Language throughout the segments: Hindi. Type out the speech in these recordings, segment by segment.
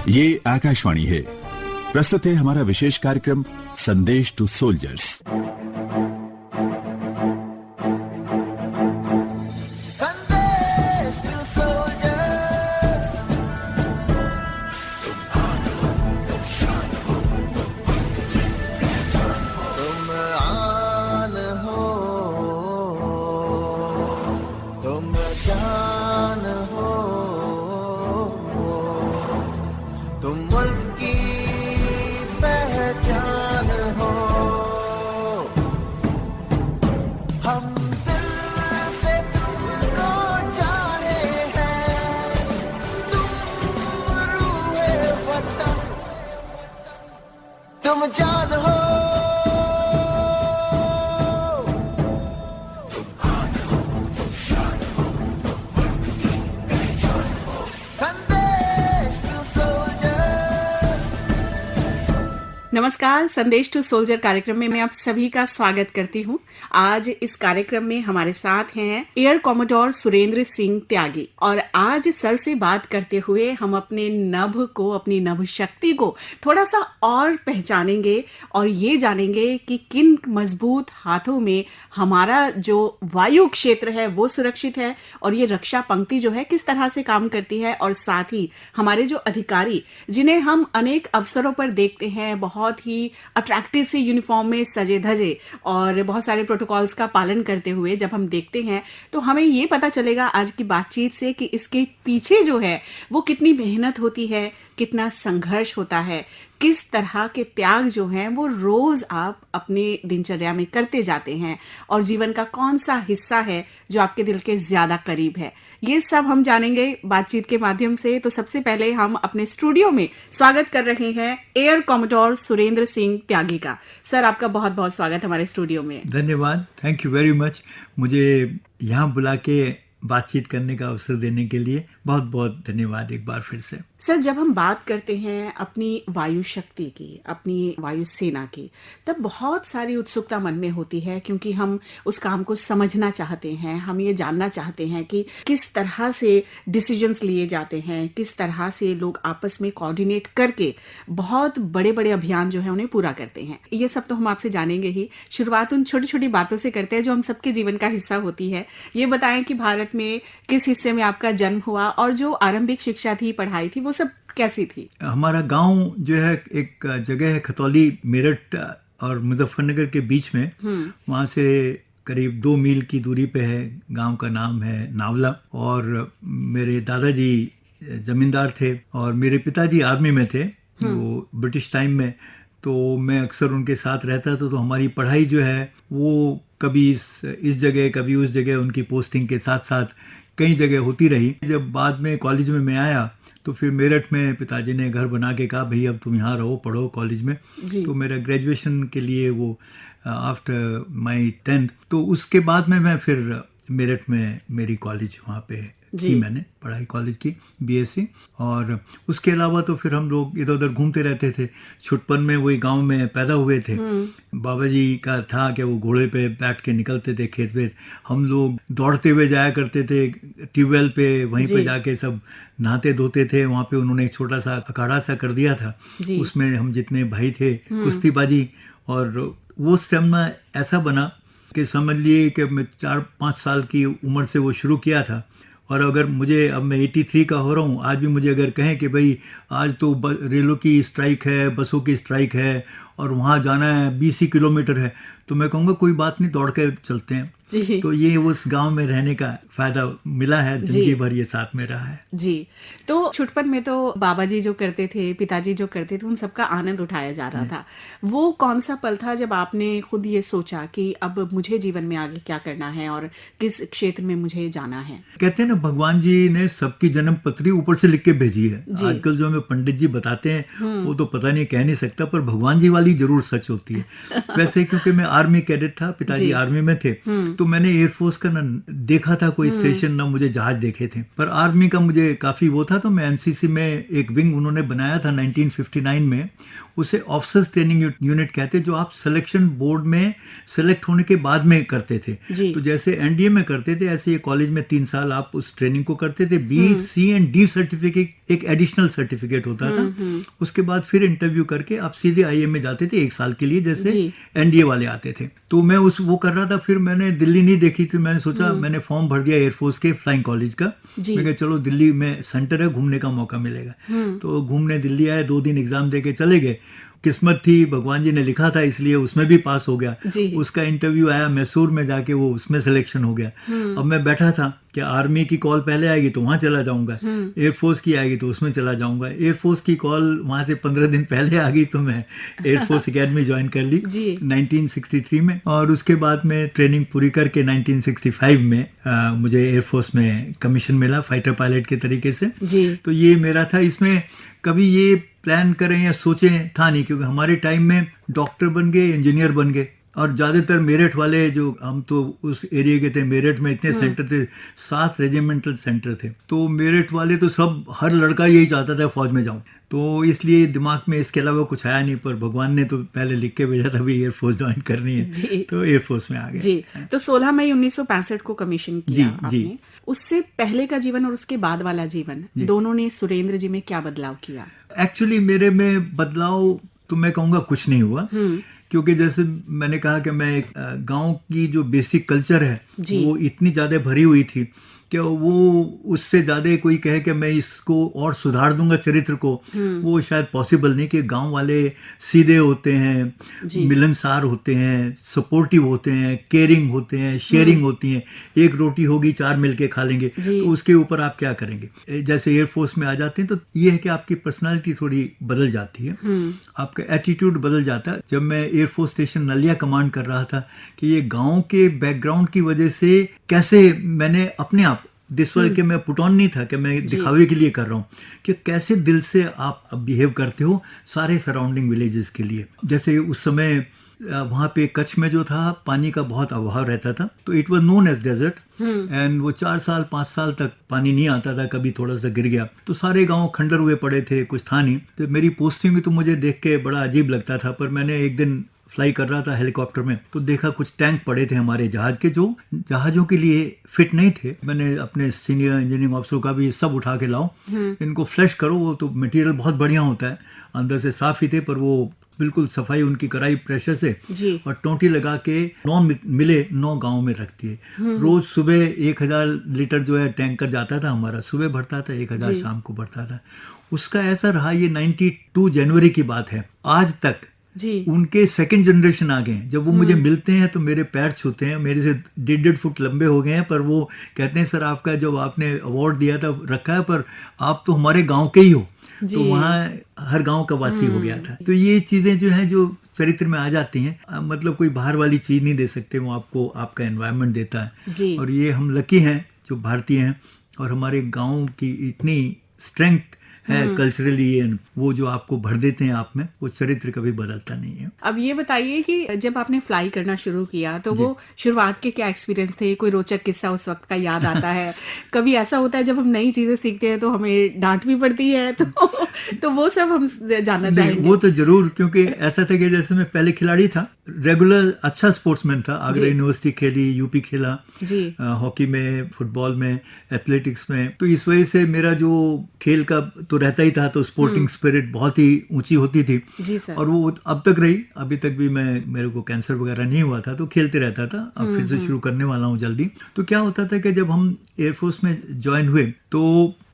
ये आकाशवाणी है। प्रस्तुत है हमारा विशेष कार्यक्रम संदेश टू सोल्जर्स। तुम जान हो, तुम शान हो, मुल्क की पहचान हो। संदेश टू सोल्जर। नमस्कार, संदेश टू सोल्जर कार्यक्रम में मैं आप सभी का स्वागत करती हूं। आज इस कार्यक्रम में हमारे साथ हैं एयर कॉमोडोर सुरेंद्र सिंह त्यागी और आज सर से बात करते हुए हम अपने नभ को, अपनी नभ शक्ति को थोड़ा सा और पहचानेंगे और ये जानेंगे कि किन मजबूत हाथों में हमारा जो वायु क्षेत्र है वो सुरक्षित है और ये रक्षा पंक्ति जो है किस तरह से काम करती है। और साथ ही हमारे जो अधिकारी जिन्हें हम अनेक अवसरों पर देखते हैं बहुत ही अट्रैक्टिव से यूनिफॉर्म में सजे धजे और बहुत सारे प्रोटोकॉल्स का पालन करते हुए जब हम देखते हैं तो हमें ये पता चलेगा आज की बातचीत से कि इसके पीछे जो है वो कितनी मेहनत होती है, कितना संघर्ष होता है, किस तरह के त्याग जो हैं वो रोज आप अपने दिनचर्या में करते जाते हैं और जीवन का कौन सा हिस्सा है जो आपके दिल के ज्यादा करीब है। ये सब हम जानेंगे बातचीत के माध्यम से। तो सबसे पहले हम अपने स्टूडियो में स्वागत कर रहे हैं एयर कॉमोडोर सुरेंद्र सिंह त्यागी का। सर, आपका बहुत बहुत स्वागत हमारे स्टूडियो में। धन्यवाद, थैंक यू वेरी मच। मुझे यहाँ बुला के बातचीत करने का अवसर देने के लिए बहुत बहुत धन्यवाद एक बार फिर से। सर, जब हम बात करते हैं अपनी वायु शक्ति की, अपनी वायु सेना की, तब बहुत सारी उत्सुकता मन में होती है क्योंकि हम उस काम को समझना चाहते हैं। हम ये जानना चाहते हैं कि किस तरह से डिसीजंस लिए जाते हैं, किस तरह से लोग आपस में कोऑर्डिनेट करके बहुत बड़े बड़े अभियान जो है उन्हें पूरा करते हैं। ये सब तो हम आपसे जानेंगे ही। शुरुआत उन छोटी छोटी बातों से करते हैं जो हम सबके जीवन का हिस्सा होती है। ये बताएं कि भारत में किस हिस्से में आपका जन्म हुआ और जो आरंभिक शिक्षा थी, पढ़ाई थी, वो सब कैसी थी? हमारा गांव जो है एक जगह है खतौली, मेरठ और मुजफ्फरनगर के बीच में। वहाँ से करीब 2 मील की दूरी पे है। गांव का नाम है नावला और मेरे दादाजी जमींदार थे और मेरे पिताजी आर्मी में थे, वो ब्रिटिश टाइम में। तो मैं अक्सर उनके साथ रहता था। तो हमारी पढ़ाई जो है वो कभी इस जगह कभी उस जगह, उनकी पोस्टिंग के साथ साथ कई जगह होती रही। जब बाद में कॉलेज में मैं आया तो फिर मेरठ में पिताजी ने घर बना के कहा भाई अब तुम यहाँ रहो, पढ़ो कॉलेज में। तो मेरा ग्रेजुएशन के लिए वो आफ्टर माय 10th, तो उसके बाद में मैं फिर मेरठ में मेरी कॉलेज वहाँ पे की, मैंने पढ़ाई कॉलेज की बीएससी। और उसके अलावा तो फिर हम लोग इधर उधर घूमते रहते थे। छुटपन में वही गांव में पैदा हुए थे। बाबा जी का था कि वो घोड़े पे बैठ के निकलते थे खेत पे। हम लोग दौड़ते हुए जाया करते थे ट्यूबवेल पे, वहीं पे जाके सब नहाते धोते थे। वहाँ पे उन्होंने एक छोटा सा अखाड़ा सा कर दिया था, उसमें हम जितने भाई थे कुश्तीबाजी। और वो स्टेमिना ऐसा बना कि समझ लिए कि मैं 4-5 साल की उम्र से वो शुरू किया था। और अगर मुझे, अब मैं 83 का हो रहा हूँ, आज भी मुझे अगर कहें कि भाई आज तो रेलों की स्ट्राइक है, बसों की स्ट्राइक है और वहाँ जाना है 20 किलोमीटर है, तो मैं कहूँगा कोई बात नहीं, दौड़ के चलते हैं। तो ये उस गांव में रहने का फायदा मिला है, जिंदगी भर ये साथ में रहा है जी। तो छुटपन में तो बाबा जी जो करते थे, पिताजी जो करते थे, उन सबका आनंद उठाया जा रहा था। वो कौन सा पल था जब आपने खुद ये सोचा कि अब मुझे जीवन में आगे क्या करना है और किस क्षेत्र में मुझे जाना है? कहते हैं ना, भगवान जी ने सबकी जन्म पत्री ऊपर से लिख के भेजी है। आजकल जो हमें पंडित जी बताते हैं वो तो पता नहीं, कह नहीं सकता, पर भगवान जी वाली जरूर सच होती है। वैसे क्योंकि मैं आर्मी कैडेट था, पिताजी आर्मी में थे, तो मैंने एयरफोर्स का ना देखा था कोई स्टेशन, ना मुझे जहाज देखे थे, पर आर्मी का मुझे काफी वो था। तो मैं एनसीसी में एक विंग उन्होंने बनाया था 1959 में, उसे ऑफिसर्स ट्रेनिंग यूनिट कहते, जो आप सिलेक्शन बोर्ड में सिलेक्ट होने के बाद में करते थे। तो जैसे एनडीए में करते थे, ऐसे ये कॉलेज में 3 साल आप उस ट्रेनिंग को करते थे। B, C and D certificate एक एडिशनल सर्टिफिकेट होता था। उसके बाद फिर इंटरव्यू करके आप सीधे आईएम में जाते थे 1 साल के लिए, जैसे एनडीए वाले आते थे। तो मैं वो कर रहा था। फिर मैंने दिल्ली नहीं देखी थी, मैंने सोचा, मैंने फॉर्म भर दिया एयरफोर्स के फ्लाइंग कॉलेज का। मैं कहा चलो दिल्ली में सेंटर है, घूमने का मौका मिलेगा। तो घूमने दिल्ली आए, 2 दिन एग्जाम दे के चले गए। किस्मत थी, भगवान जी ने लिखा था, इसलिए उसमें भी पास हो गया। उसका इंटरव्यू आया मैसूर में जाके, वो उसमें सिलेक्शन हो गया। अब मैं बैठा था कि आर्मी की कॉल पहले आएगी तो वहां चला जाऊंगा, एयरफोर्स की आएगी तो उसमें चला जाऊंगा। एयरफोर्स की कॉल वहां से 15 दिन पहले आ गई, तो मैं एयरफोर्स एकेडमी ज्वाइन कर ली 1963 में। और उसके बाद में ट्रेनिंग पूरी करके 1965 में मुझे एयरफोर्स में कमीशन मिला फाइटर पायलट के तरीके से। तो ये मेरा था। इसमें कभी ये प्लान करें या सोचें था नहीं, क्योंकि हमारे टाइम में डॉक्टर बन गए, इंजीनियर बन गए। और ज्यादातर मेरठ वाले, जो हम तो उस एरिया के थे, मेरठ में इतने सेंटर थे, 7 रेजिमेंटल सेंटर थे। तो मेरठ वाले तो सब, हर लड़का यही चाहता था फौज में जाऊं। तो इसलिए दिमाग में इसके अलावा कुछ आया नहीं। पर भगवान ने तो पहले लिख के भेजा था भी एयरफोर्स ज्वाइन करनी है, तो एयरफोर्स में आ गए। तो 16 मई 1965 को कमीशन किया आपने। उससे पहले का जीवन और उसके बाद वाला जीवन, दोनों ने सुरेंद्र जी में क्या बदलाव किया? एक्चुअली मेरे में बदलाव तो मैं कहूँगा कुछ नहीं हुआ, क्योंकि जैसे मैंने कहा कि मैं एक गांव की जो बेसिक कल्चर है वो इतनी ज्यादा भरी हुई थी कि वो उससे ज्यादा कोई कहे कि मैं इसको और सुधार दूंगा चरित्र को, वो शायद पॉसिबल नहीं। कि गांव वाले सीधे होते हैं, मिलनसार होते हैं, सपोर्टिव होते हैं, केयरिंग होते हैं, शेयरिंग होती है। एक रोटी होगी 4 मिलके खा लेंगे, तो उसके ऊपर आप क्या करेंगे। जैसे एयरफोर्स में आ जाते हैं तो ये है कि आपकी पर्सनालिटी थोड़ी बदल जाती है, आपका एटीट्यूड बदल जाता है। जब मैं एयरफोर्स स्टेशन नलिया कमांड कर रहा था कि ये गाँव के बैकग्राउंड की वजह से कैसे मैंने अपने आप दिस वाले के मैं पुट ऑन नहीं था कि मैं दिखावे के लिए कर रहा हूँ, कि कैसे दिल से आप बिहेव करते हो सारे सराउंडिंग विलेजेस के लिए। जैसे उस समय वहाँ पे कच्छ में जो था पानी का बहुत अभाव रहता था, तो it was known as desert and वो 4 साल 5 साल तक पानी नहीं आता था, कभी थोड़ा सा गिर गया तो सारे गांव खंडर हुए पड़े थे, कुछ था नहीं। तो मेरी पोस्टिंग भी तो मुझे देख के बड़ा अजीब लगता था। पर मैंने एक दिन फ्लाई कर रहा था हेलीकॉप्टर में, तो देखा कुछ टैंक पड़े थे हमारे जहाज के, जो जहाजों के लिए फिट नहीं थे। मैंने अपने सीनियर इंजीनियरिंग ऑफिसर का भी सब उठा के लाओ, इनको फ्लैश करो, वो तो मटेरियल बहुत बढ़िया होता है, अंदर से साफ ही थे, पर वो बिल्कुल सफाई उनकी कराई प्रेशर से, और टोंटी लगा के 9 मिले 9 गांव में रखती है। रोज सुबह 1000 लीटर जो है टैंकर जाता था हमारा, सुबह भरता था, 1000 शाम को भरता था। उसका ऐसा रहा, ये 92 जनवरी की बात है, आज तक उनके 2nd जनरेशन आ गए हैं। जब वो मुझे मिलते हैं तो मेरे पैर छूते हैं, मेरे से 1.5 फुट लंबे हो गए हैं, पर वो कहते हैं सर आपका जो आपने अवार्ड दिया था रखा है, पर आप तो हमारे गांव के ही हो। तो वहाँ हर गांव का वासी हो गया था। तो ये चीजें जो हैं, जो चरित्र में आ जाती हैं, मतलब कोई बाहर वाली चीज नहीं दे सकते, वो आपको आपका एनवायरनमेंट देता है। और ये हम लकी हैं जो भारतीय हैं, और हमारे गाँव की इतनी स्ट्रेंथ है कल्चरली, वो जो आपको भर देते हैं आप में, वो चरित्र कभी बदलता नहीं है। अब ये बताइए कि जब आपने फ्लाई करना शुरू किया तो वो शुरुआत के क्या एक्सपीरियंस थे? कोई रोचक किस्सा उस वक्त का याद आता है? कभी ऐसा होता है जब हम नई चीजें सीखते हैं तो हमें डांट भी पड़ती है, तो वो सब हम जानना चाहेंगे। वो तो जरूर, क्योंकि ऐसा था कि जैसे मैं पहले खिलाड़ी था, रेगुलर अच्छा स्पोर्ट्समैन था, आगरा यूनिवर्सिटी खेली, यूपी खेला, हॉकी में, फुटबॉल में, एथलेटिक्स में। तो इस वजह से मेरा जो खेल का तो रहता ही था, तो स्पोर्टिंग स्पिरिट बहुत ही ऊंची होती थी, और वो अब तक रही। अभी तक भी मेरे को कैंसर वगैरह नहीं हुआ था, तो खेलते रहता था। अब फिर से शुरू करने वाला हूँ जल्दी। तो क्या होता था कि जब हम एयरफोर्स में ज्वाइन हुए तो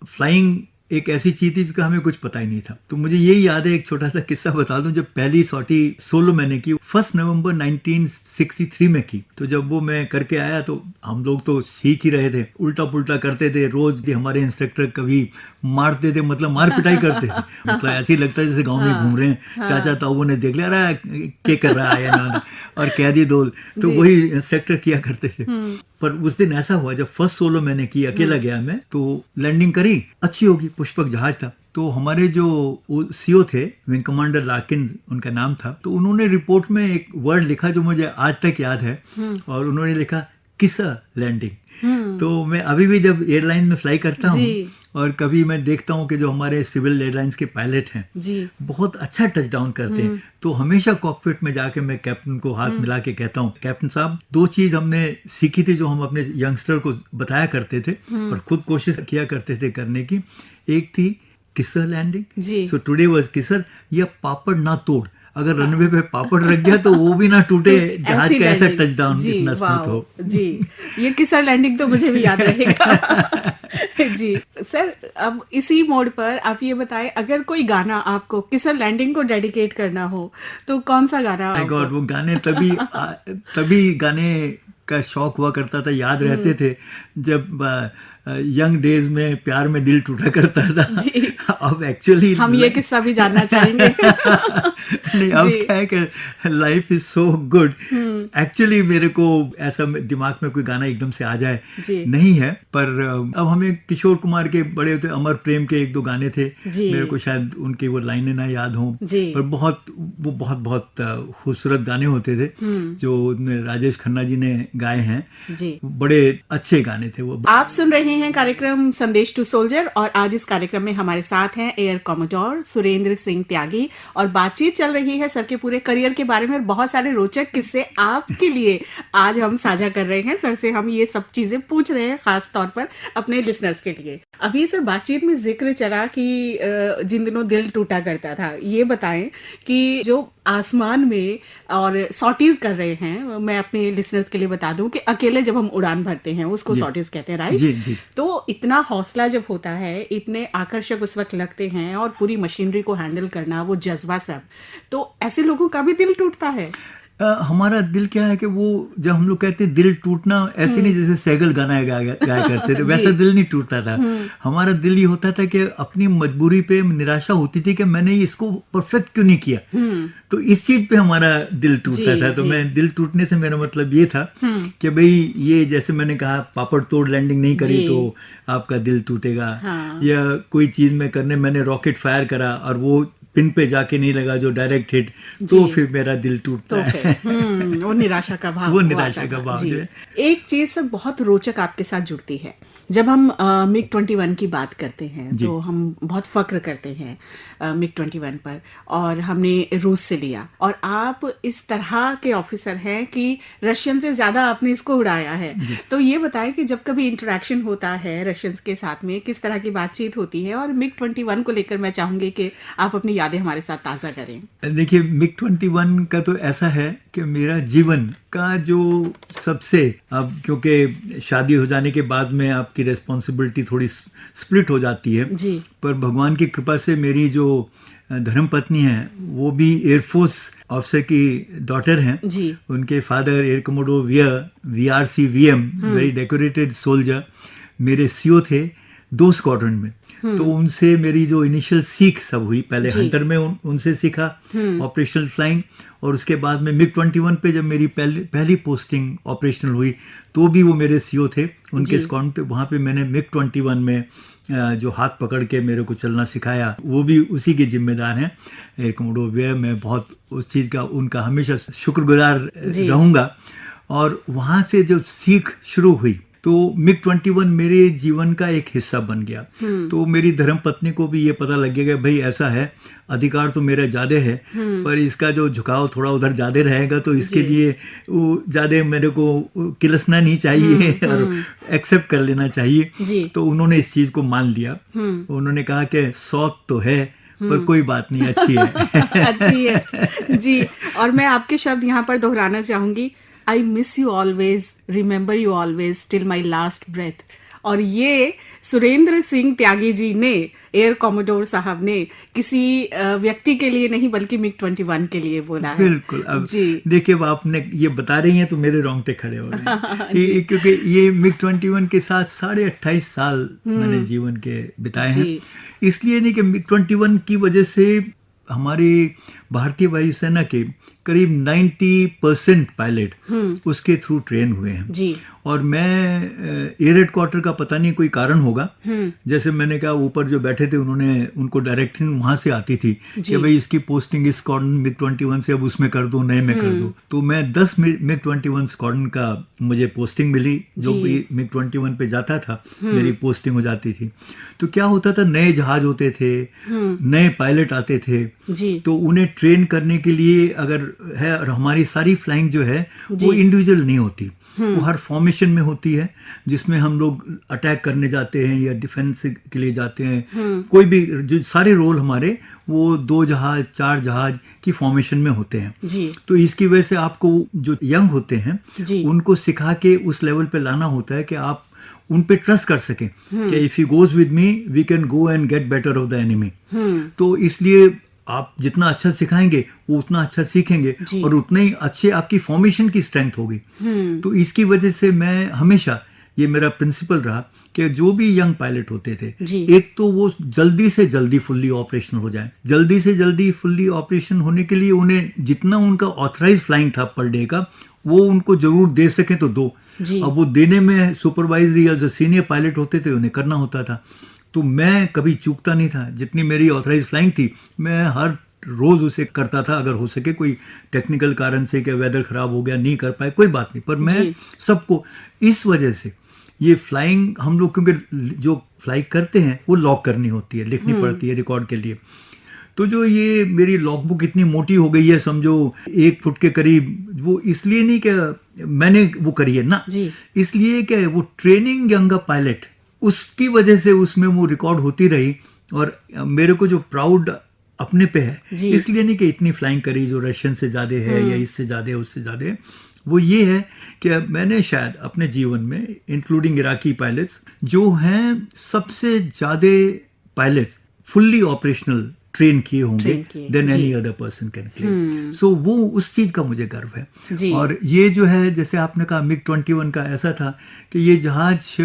फ्लाइंग एक ऐसी चीज थी जिसका हमें कुछ पता ही नहीं था। तो मुझे यही याद है, एक छोटा सा किस्सा बता दूं। जब पहली सॉटी सोलो मैंने की 1 नवंबर 1963 में की, तो जब वो मैं करके आया तो हम लोग तो सीख ही रहे थे, उल्टा पुल्टा करते थे रोज। हमारे इंस्ट्रक्टर कभी मारते थे, मतलब मार पिटाई करते थे, मतलब ऐसे ही लगता है जैसे गाँव में घूम रहे हैं। चाचा ताऊ ने देख लिया, रहा क्या कर रहा है ना, और कह दी दो, तो वही इंस्ट्रक्टर किया करते थे। पर उस दिन ऐसा हुआ, जब फर्स्ट सोलो मैंने की, अकेला गया मैं, तो लैंडिंग करी, अच्छी होगी, पुष्पक जहाज था। तो हमारे जो सीओ थे, विंग कमांडर लाकिन उनका नाम था, तो उन्होंने रिपोर्ट में एक वर्ड लिखा जो मुझे आज तक याद है, और उन्होंने लिखा किसा लैंडिंग। तो मैं अभी भी जब एयरलाइन में फ्लाई करता हूँ जी। और कभी मैं देखता हूँ कि जो हमारे सिविल एयरलाइंस के पायलट हैं जी। बहुत अच्छा टच डाउन करते हैं, तो हमेशा कॉकपिट में जाके मैं कैप्टन को हाथ मिला के कहता हूँ, कैप्टन साहब 2 चीज हमने सीखी थी जो हम अपने यंगस्टर को बताया करते थे और खुद कोशिश किया करते थे करने की। एक थी किसर लैंडिंग, जी। सो टुडे वाज किसर, या पापड़ ना तोड़, अगर रनवे पे पापड़ रख गया तो वो भी ना टूटे, जहाज ऐसी का ऐसा लैंडिंग। टच डाउन जी, इतना स्मूथ हो। जी, ये किसर लैंडिंग तो मुझे भी याद रहेगा। जी सर, अब इसी मोड पर आप ये बताएं, अगर कोई गाना आपको किसर लैंडिंग को डेडिकेट करना हो तो कौन सा गाना माय आपको? गॉड, वो गाने तभी गाने का शौक हुआ करता था, याद रहते थे जब यंग डेज में प्यार में दिल टूटा करता था। जी। अब एक्चुअली हम ये किस्सा भी जानना चाहेंगे। नहीं, अब जी। क्या है कि life is so good. Actually मेरे को ऐसा दिमाग में कोई गाना एकदम से आ जाए जी। नहीं है, पर अब हमें किशोर कुमार के बड़े होते अमर प्रेम के 1-2 गाने थे, जी। मेरे को शायद उनकी वो लाइनें ना याद हों, जी। पर वो बहुत खूबसूरत गाने होते थे जो राजेश खन्ना जी ने गाए हैं। जी। बड़े अच्छे गाने थे वो। आप सुन रहे हैं कार्यक्रम संदेश टू सोल्जर और आज इस कार्यक्रम में हमारे साथ हैं एयर कॉमोडोर सुरेंद्र सिंह त्यागी और बातचीत चल रही है सर के पूरे करियर के बारे में और बहुत सारे रोचक किस्से आपके लिए आज हम साझा कर रहे हैं। सर से हम ये सब चीजें पूछ रहे हैं खास तौर पर अपने लिसनर्स के लिए। अभी सर बातचीत में जिक्र चला कि जिन दिनों दिल टूटा करता था, ये बताएं कि जो आसमान में और सॉटीज कर रहे हैं, मैं अपने लिसनर्स के लिए बता दूं कि अकेले जब हम उड़ान भरते हैं उसको सॉटीज कहते हैं, राइट? जी, जी। तो इतना हौसला जब होता है, इतने आकर्षक उस वक्त लगते हैं और पूरी मशीनरी को हैंडल करना, वो जज्बा सब, तो ऐसे लोगों का भी दिल टूटता है। हमारा दिल क्या है कि वो जब हम लोग कहते हैं दिल टूटना, ऐसे नहीं जैसे सैगल गाना गाया करते थे वैसा दिल नहीं टूटता था। हमारा दिल ये होता था कि अपनी मजबूरी पे निराशा होती थी कि मैंने इसको परफेक्ट क्यों नहीं किया, तो इस चीज पे हमारा दिल टूटता था। तो मैं दिल टूटने से मेरा मतलब ये था कि भाई ये जैसे मैंने कहा पापड़ तोड़ लैंडिंग नहीं करी तो आपका दिल टूटेगा। हाँ। या कोई चीज में करने मैंने रॉकेट फायर करा और वो पिन पे जाके नहीं लगा जो डायरेक्ट हिट, तो फिर मेरा दिल टूटता है। वो निराशा का भाव, वो निराशा का भाव जी। जो है। एक चीज सब बहुत रोचक आपके साथ जुड़ती है, जब हम मिग 21 की बात करते हैं तो हम बहुत फक्र करते हैं मिग 21 पर, और हमने रूस से लिया और आप इस तरह के ऑफिसर हैं कि रशियन से ज्यादा आपने इसको उड़ाया है। तो ये बताएं कि जब कभी इंटरेक्शन होता है रशियंस के साथ में, किस तरह की बातचीत होती है, और मिग 21 को लेकर मैं चाहूंगी कि आप अपनी यादें हमारे साथ ताजा करें। देखिए, मिग 21 का तो ऐसा है कि मेरा जीवन का जो सबसे, अब क्योंकि शादी हो जाने के बाद में आपकी रिस्पॉन्सिबिलिटी थोड़ी स्प्लिट हो जाती है जी। पर भगवान की कृपा से मेरी जो धर्मपत्नी है वो भी एयरफोर्स ऑफिसर की डॉटर हैं जी। उनके father air commodore VRC VM, very decorated soldier, मेरे सीओ थे 2 स्क्वाड्रन में। तो उनसे मेरी जो इनिशियल सीख सब हुई, पहले हंटर में उनसे सीखा ऑपरेशनल फ्लाइंग, और उसके बाद में मिग 21 पे जब मेरी पहली पोस्टिंग ऑपरेशनल हुई तो भी वो मेरे सीओ थे उनके स्क्वाड्रन। तो वहाँ पे मैंने मिग 21 में जो हाथ पकड़ के मेरे को चलना सिखाया वो भी उसी के जिम्मेदार हैं एयर कमोडोर वे। मैं बहुत उस चीज़ का उनका हमेशा शुक्रगुजार रहूँगा। और वहाँ से जब सीख शुरू हुई तो मिग 21 मेरे जीवन का एक हिस्सा बन गया। तो मेरी धर्मपत्नी को भी ये पता लग गया कि भाई ऐसा है, अधिकार तो मेरा ज़्यादा है पर इसका जो झुकाव थोड़ा उधर ज़्यादा रहेगा, तो इसके लिए वो ज़्यादा मेरे को किलसना नहीं चाहिए और एक्सेप्ट कर लेना चाहिए। तो उन्होंने इस चीज़ को मान लिया। उन्होंने कहा कि शौक तो है पर कोई बात नहीं, अच्छी है। अच्छी है जी। और मैं आपके शब्द यहाँ पर दोहराना चाहूंगी, I miss you always, remember you always till my last breath। और ये सुरेंद्र सिंह त्यागी जी ने, एयर कॉमोडोर साहब ने, किसी व्यक्ति के लिए नहीं बल्कि मिग 21 के लिए बोला है। बिल्कुल। अब देखिए, आपने ये बता रही हैं तो मेरे रोंगटे खड़े हो रहे हैं क्योंकि ये मिग 21 के साथ 28.5 साल मैंने जीवन के बिताए हैं। इसलिए नहीं कि मिग 21 की वजह से हमारी भारतीय वायुसेना के करीब 90% पायलट उसके थ्रू ट्रेन हुए हैं जी। और मैं एयर हेडक्वार्टर का पता नहीं कोई कारण होगा, जैसे मैंने कहा ऊपर जो बैठे थे उनको डायरेक्शन वहां से आती थी कि भाई इसकी पोस्टिंग इस स्क्वाड्रन MiG-21 से अब उसमें कर दो, नए में कर दो। तो मैं 10 MiG-21 स्क्वाड्रन का मुझे पोस्टिंग मिली, जो भी MiG-21 पे जाता था मेरी पोस्टिंग हो जाती थी। तो क्या होता था, नए जहाज होते थे, नए पायलट आते थे जी। तो उन्हें ट्रेन करने के लिए अगर है, और हमारी सारी फ्लाइंग जो है वो इंडिविजुअल नहीं होती, वो हर फॉर्मेशन में होती है, जिसमें हम लोग अटैक करने जाते हैं या डिफेंस के लिए जाते हैं। कोई भी जो सारे रोल हमारे वो 2 जहाज 4 जहाज की फॉर्मेशन में होते हैं जी। तो इसकी वजह से आपको जो यंग होते हैं उनको सिखा के उस लेवल पे लाना होता है कि आप उन पे ट्रस्ट कर सकें कि if he goes with me we can go and get better off the enemy. तो इसलिए आप जितना अच्छा सिखाएंगे वो उतना अच्छा सीखेंगे और उतना ही अच्छे आपकी फॉर्मेशन की स्ट्रेंथ होगी। तो इसकी वजह से मैं हमेशा, ये मेरा प्रिंसिपल रहा कि जो भी यंग पायलट होते थे, एक तो वो जल्दी से जल्दी फुल्ली ऑपरेशनल हो जाए। जल्दी से जल्दी फुल्ली ऑपरेशन होने के लिए उन्हें जितना उनका ऑथराइज फ्लाइंग था पर डे का, वो उनको जरूर दे सके तो दो। अब वो देने में सुपरवाइजरी या जो सीनियर पायलट होते थे उन्हें करना होता था। तो मैं कभी चूकता नहीं था, जितनी मेरी ऑथराइज फ्लाइंग थी मैं हर रोज उसे करता था। अगर हो सके कोई टेक्निकल कारण से क्या वेदर खराब हो गया नहीं कर पाए कोई बात नहीं, पर मैं सबको इस वजह से ये फ्लाइंग हम लोग, क्योंकि जो फ्लाई करते हैं वो लॉग करनी होती है, लिखनी पड़ती है रिकॉर्ड के लिए। तो जो ये मेरी लॉग बुक इतनी मोटी हो गई है, समझो 1 फुट के करीब, वो इसलिए नहीं कि मैंने वो करी है ना, इसलिए कि वो ट्रेनिंग यंग पायलट उसकी वजह से उसमें वो रिकॉर्ड होती रही। और मेरे को जो प्राउड अपने पे है, इसलिए नहीं कि इतनी फ्लाइंग करी जो रशियन से ज्यादा है या इससे ज्यादा है उससे ज्यादा है, वो ये है कि मैंने शायद अपने जीवन में इंक्लूडिंग इराकी पायलट्स जो हैं सबसे ज्यादा पायलट्स फुल्ली ऑपरेशनल ट्रेन किए होंगे then any other person can claim. So वो उस चीज का मुझे गर्व है। और ये जो है, जैसे आपने कहा MiG-21 का ऐसा था कि ये जहाज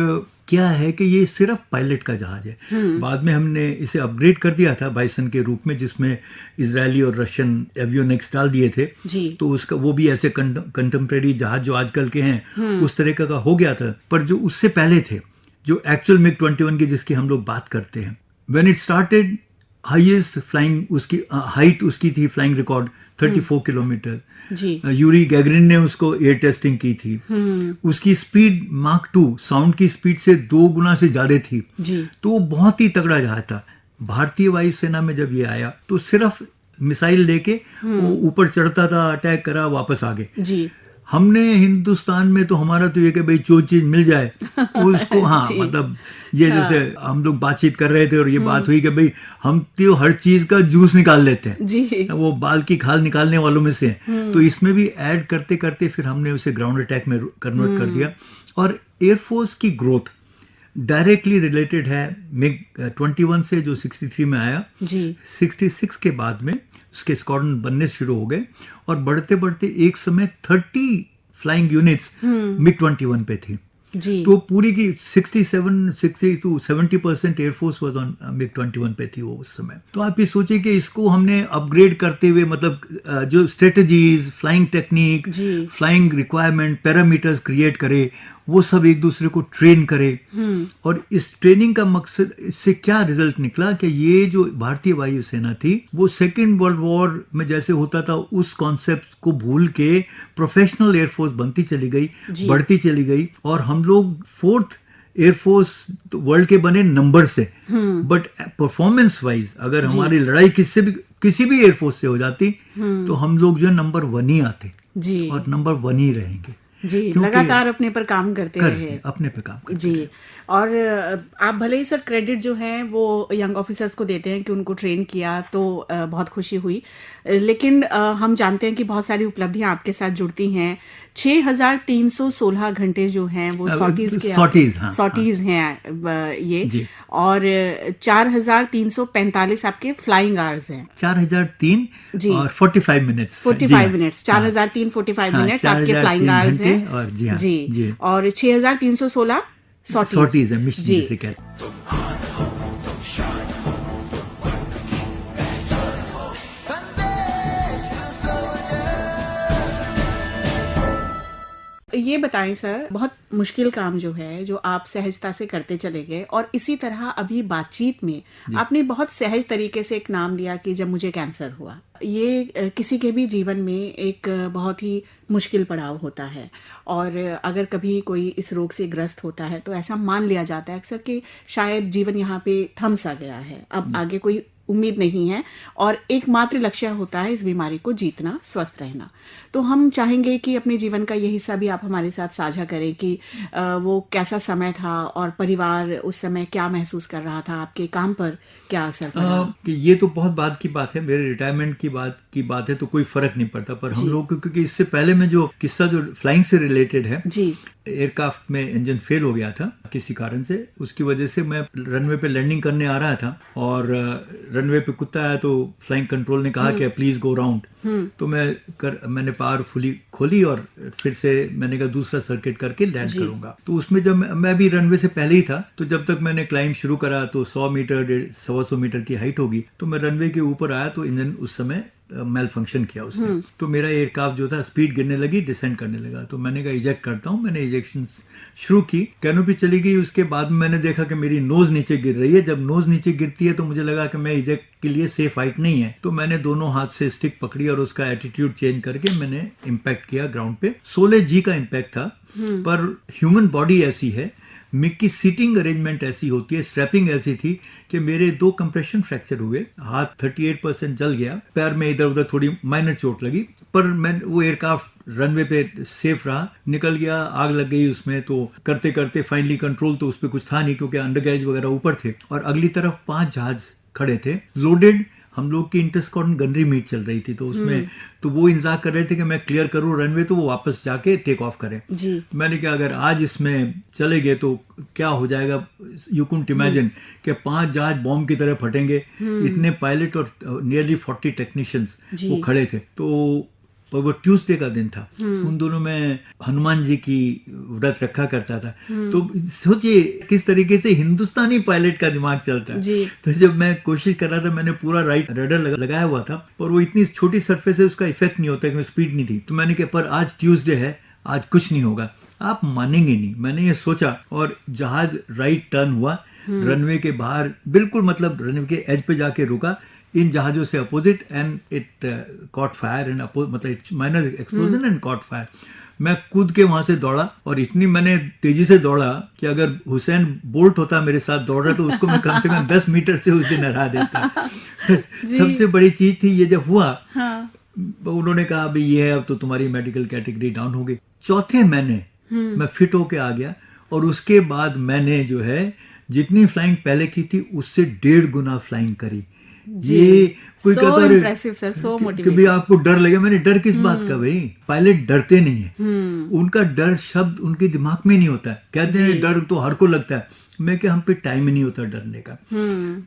क्या है कि ये सिर्फ पायलट का जहाज है। बाद में हमने इसे अपग्रेड कर दिया था बाइसन के रूप में, जिसमें इजरायली और रशियन एवियोनिक्स डाल दिए थे। तो उसका वो भी ऐसे कंटेम्प्रेरी जहाज जो आजकल के हैं उस तरह का हो गया था। पर जो उससे पहले थे, जो एक्चुअल MiG-21 की जिसकी हम लोग बात करते हैं, when it started highest flying, उसकी हाइट उसकी थी flying record 34 kilometre. Yuri Gagarin ने उसको एयर टेस्टिंग की थी। उसकी स्पीड Mach 2 साउंड की स्पीड से 2 गुना से ज्यादा थी। तो वो बहुत ही तगड़ा जहाज था। भारतीय वायुसेना में जब ये आया तो सिर्फ मिसाइल लेके वो ऊपर चढ़ता था, अटैक करा, वापस आ गए। हमने हिंदुस्तान में तो हमारा तो ये कि भाई जो चीज मिल जाए उसको मतलब ये जैसे हम लोग बातचीत कर रहे थे और ये बात हुई कि भाई हम तो हर चीज का जूस निकाल लेते हैं, वो बाल की खाल निकालने वालों में से हैं। तो इसमें भी ऐड करते करते फिर हमने उसे ग्राउंड अटैक में कन्वर्ट कर दिया। और एयरफोर्स की ग्रोथ डायरेक्टली रिलेटेड है MiG-21 से, जो 63 में आया। 66 के बाद में उसके स्क्वाड्रन बनने शुरू हो गए और बढ़ते बढ़ते एक समय 30 फ्लाइंग यूनिट्स MiG-21 पे थी। तो पूरी की 60 to 70% air force was on MiG-21 पे थी वो उस समय। तो आप ये सोचिए कि इसको हमने अपग्रेड करते हुए, मतलब जो strategies, flying technique, flying requirement, parameters create करे, वो सब एक दूसरे को ट्रेन करे। और इस ट्रेनिंग का मकसद, इससे क्या रिजल्ट निकला कि ये जो भारतीय वायुसेना थी वो सेकेंड वर्ल्ड वॉर में जैसे होता था उस कॉन्सेप्ट को भूल के प्रोफेशनल एयरफोर्स बनती चली गई, बढ़ती चली गई। और हम लोग 4th एयरफोर्स वर्ल्ड के बने नंबर से, बट परफॉर्मेंस वाइज अगर हमारी लड़ाई किसी भी एयरफोर्स से हो जाती तो हम लोग जो है नंबर 1 ही आते और नंबर 1 ही रहेंगे। लगातार अपने पर काम करते रहे, अपने पे काम करते और आप भले ही सर क्रेडिट जो है वो यंग ऑफिसर्स को देते हैं कि उनको ट्रेन किया, तो बहुत खुशी हुई। लेकिन हम जानते हैं कि बहुत सारी उपलब्धियां आपके साथ जुड़ती हैं। 6316 घंटे जो हैं वो सॉटीज हैं ये, और 4345 आपके फ्लाइंग आवर्स हैं। 4003 और 45 मिनट्स 4003-45 मिनट्स आपके फ्लाइंग आवर्स हैं। और 6316 सॉटीज है, मिशन जिसे कहते हैं। संदेश टू सोल्जर्स, ये बताएं सर, बहुत मुश्किल काम जो है, जो आप सहजता से करते चले गए, और इसी तरह अभी बातचीत में आपने बहुत सहज तरीके से एक नाम लिया कि जब मुझे कैंसर हुआ। ये किसी के भी जीवन में एक बहुत ही मुश्किल पड़ाव होता है, और अगर कभी कोई इस रोग से ग्रस्त होता है तो ऐसा मान लिया जाता है अक्सर कि शायद जीवन यहाँ पे थम सा गया है, अब आगे कोई उम्मीद नहीं है, और एकमात्र लक्ष्य होता है इस बीमारी को जीतना, स्वस्थ रहना। तो हम चाहेंगे कि अपने जीवन का ये हिस्सा भी आप हमारे साथ साझा करें कि वो कैसा समय था और परिवार उस समय क्या महसूस कर रहा था, आपके काम पर क्या असर पड़ा। कि ये तो बहुत बाद की बात है, मेरे रिटायरमेंट की बात है तो कोई फर्क नहीं पड़ता, पर हम लोग क्योंकि इससे पहले में जो किस्सा जो फ्लाइंग से रिलेटेड है जी, एयरक्राफ्ट में इंजन फेल हो गया था किसी कारण से, उसकी वजह से मैं रनवे पे लैंडिंग करने आ रहा था और रनवे पे कुत्ता आया तो फ्लाइंग कंट्रोल ने कहा कि प्लीज गो राउंड। तो मैंने पावरफुली खोली और फिर से मैंने कहा दूसरा सर्किट करके लैंड करूंगा। तो उसमें जब मैं भी रनवे से पहले ही था, तो जब तक मैंने क्लाइंब शुरू करा तो 100 मीटर 125 मीटर की हाइट होगी, तो मैं रनवे के ऊपर आया तो इंजन उस समय मेल फंक्शन किया उसने, तो मेरा एयरक्राफ्ट जो था स्पीड गिरने लगी, डिसेंड करने लगा। तो मैंने कहा इजेक्ट करता हूँ, मैंने इजेक्शन शुरू की, कैनोपी चली गई। उसके बाद में मैंने देखा कि मेरी नोज नीचे गिर रही है। जब नोज नीचे गिरती है तो मुझे लगा कि मैं इजेक्ट के लिए सेफ हाइट नहीं है, तो मैंने दोनों हाथ से स्टिक पकड़ी और उसका एटीट्यूड चेंज करके मैंने इम्पैक्ट किया ग्राउंड पे। 16 G का इम्पैक्ट था, पर ह्यूमन बॉडी ऐसी है, मिग की सीटिंग अरेंजमेंट ऐसी होती है, स्ट्रैपिंग ऐसी थी कि मेरे 2 कंप्रेशन फ्रैक्चर हुए, हाथ 38% जल गया, पैर में इधर उधर थोड़ी माइनर चोट लगी, पर मैं वो एयरक्राफ्ट रनवे पे सेफ रहा, निकल गया। आग लग गई उसमें, तो करते करते फाइनली कंट्रोल तो उस पर कुछ था नहीं क्योंकि अंडरगैरेज वगैरह ऊपर थे, और अगली तरफ 5 जहाज खड़े थे लोडेड। हम लोग की इंटरस्क्वाड्रन गनरी मीट चल रही थी, तो उसमें तो वो इंतजार कर रहे थे कि मैं क्लियर करूं रनवे तो वो वापस जाके टेक ऑफ करें। मैंने कहा अगर आज इसमें चले गए तो क्या हो जाएगा, यू कुडंट इमेजिन कि 5 जहाज बॉम्ब की तरह फटेंगे। इतने पायलट और नियरली 40 टेक्नीशियंस वो खड़े थे। तो पर वो ट्यूसडे का दिन था, उन दोनों में हनुमान जी की व्रत रखा करता था। तो सोचिए किस तरीके से हिंदुस्तानी पायलट का दिमाग चलता है। तो जब मैं कोशिश कर रहा था, मैंने पूरा राइट रडर लगाया हुआ था, पर वो इतनी छोटी सरफेस है उसका इफेक्ट नहीं होता कि स्पीड नहीं थी। तो मैंने कहा पर आज ट्यूसडे है, आज कुछ नहीं होगा। आप मानेंगे नहीं, मैंने ये सोचा और जहाज राइट टर्न हुआ, रनवे के बाहर बिल्कुल मतलब रनवे के एज पे जाके रुका, इन जहाजों से opposite, and it caught fire and मतलब minor explosion and caught fire. मैं कूद के वहां से दौड़ा और इतनी मैंने तेजी से दौड़ा कि अगर हुसैन बोल्ट होता मेरे साथ दौड़ रहा तो उसको मैं कम से कम 10 मीटर से उस दिन हरा देता। सबसे बड़ी चीज थी ये जब हुआ, उन्होंने कहा भाई ये है अब तो तुम्हारी मेडिकल कैटेगरी डाउन हो गई। चौथे महीने मैं फिट होके आ गया, और उसके बाद मैंने जो है जितनी फ्लाइंग पहले की थी उससे 1.5 गुना फ्लाइंग करी। ये कोई कहता है कि भाई आपको डर लगे, मैंने डर किस बात का, भाई पायलट डरते नहीं है, उनका डर शब्द उनके दिमाग में नहीं होता है। कहते हैं डर तो हर को लगता है, मैं क्या हम पे टाइम ही नहीं होता डरने का।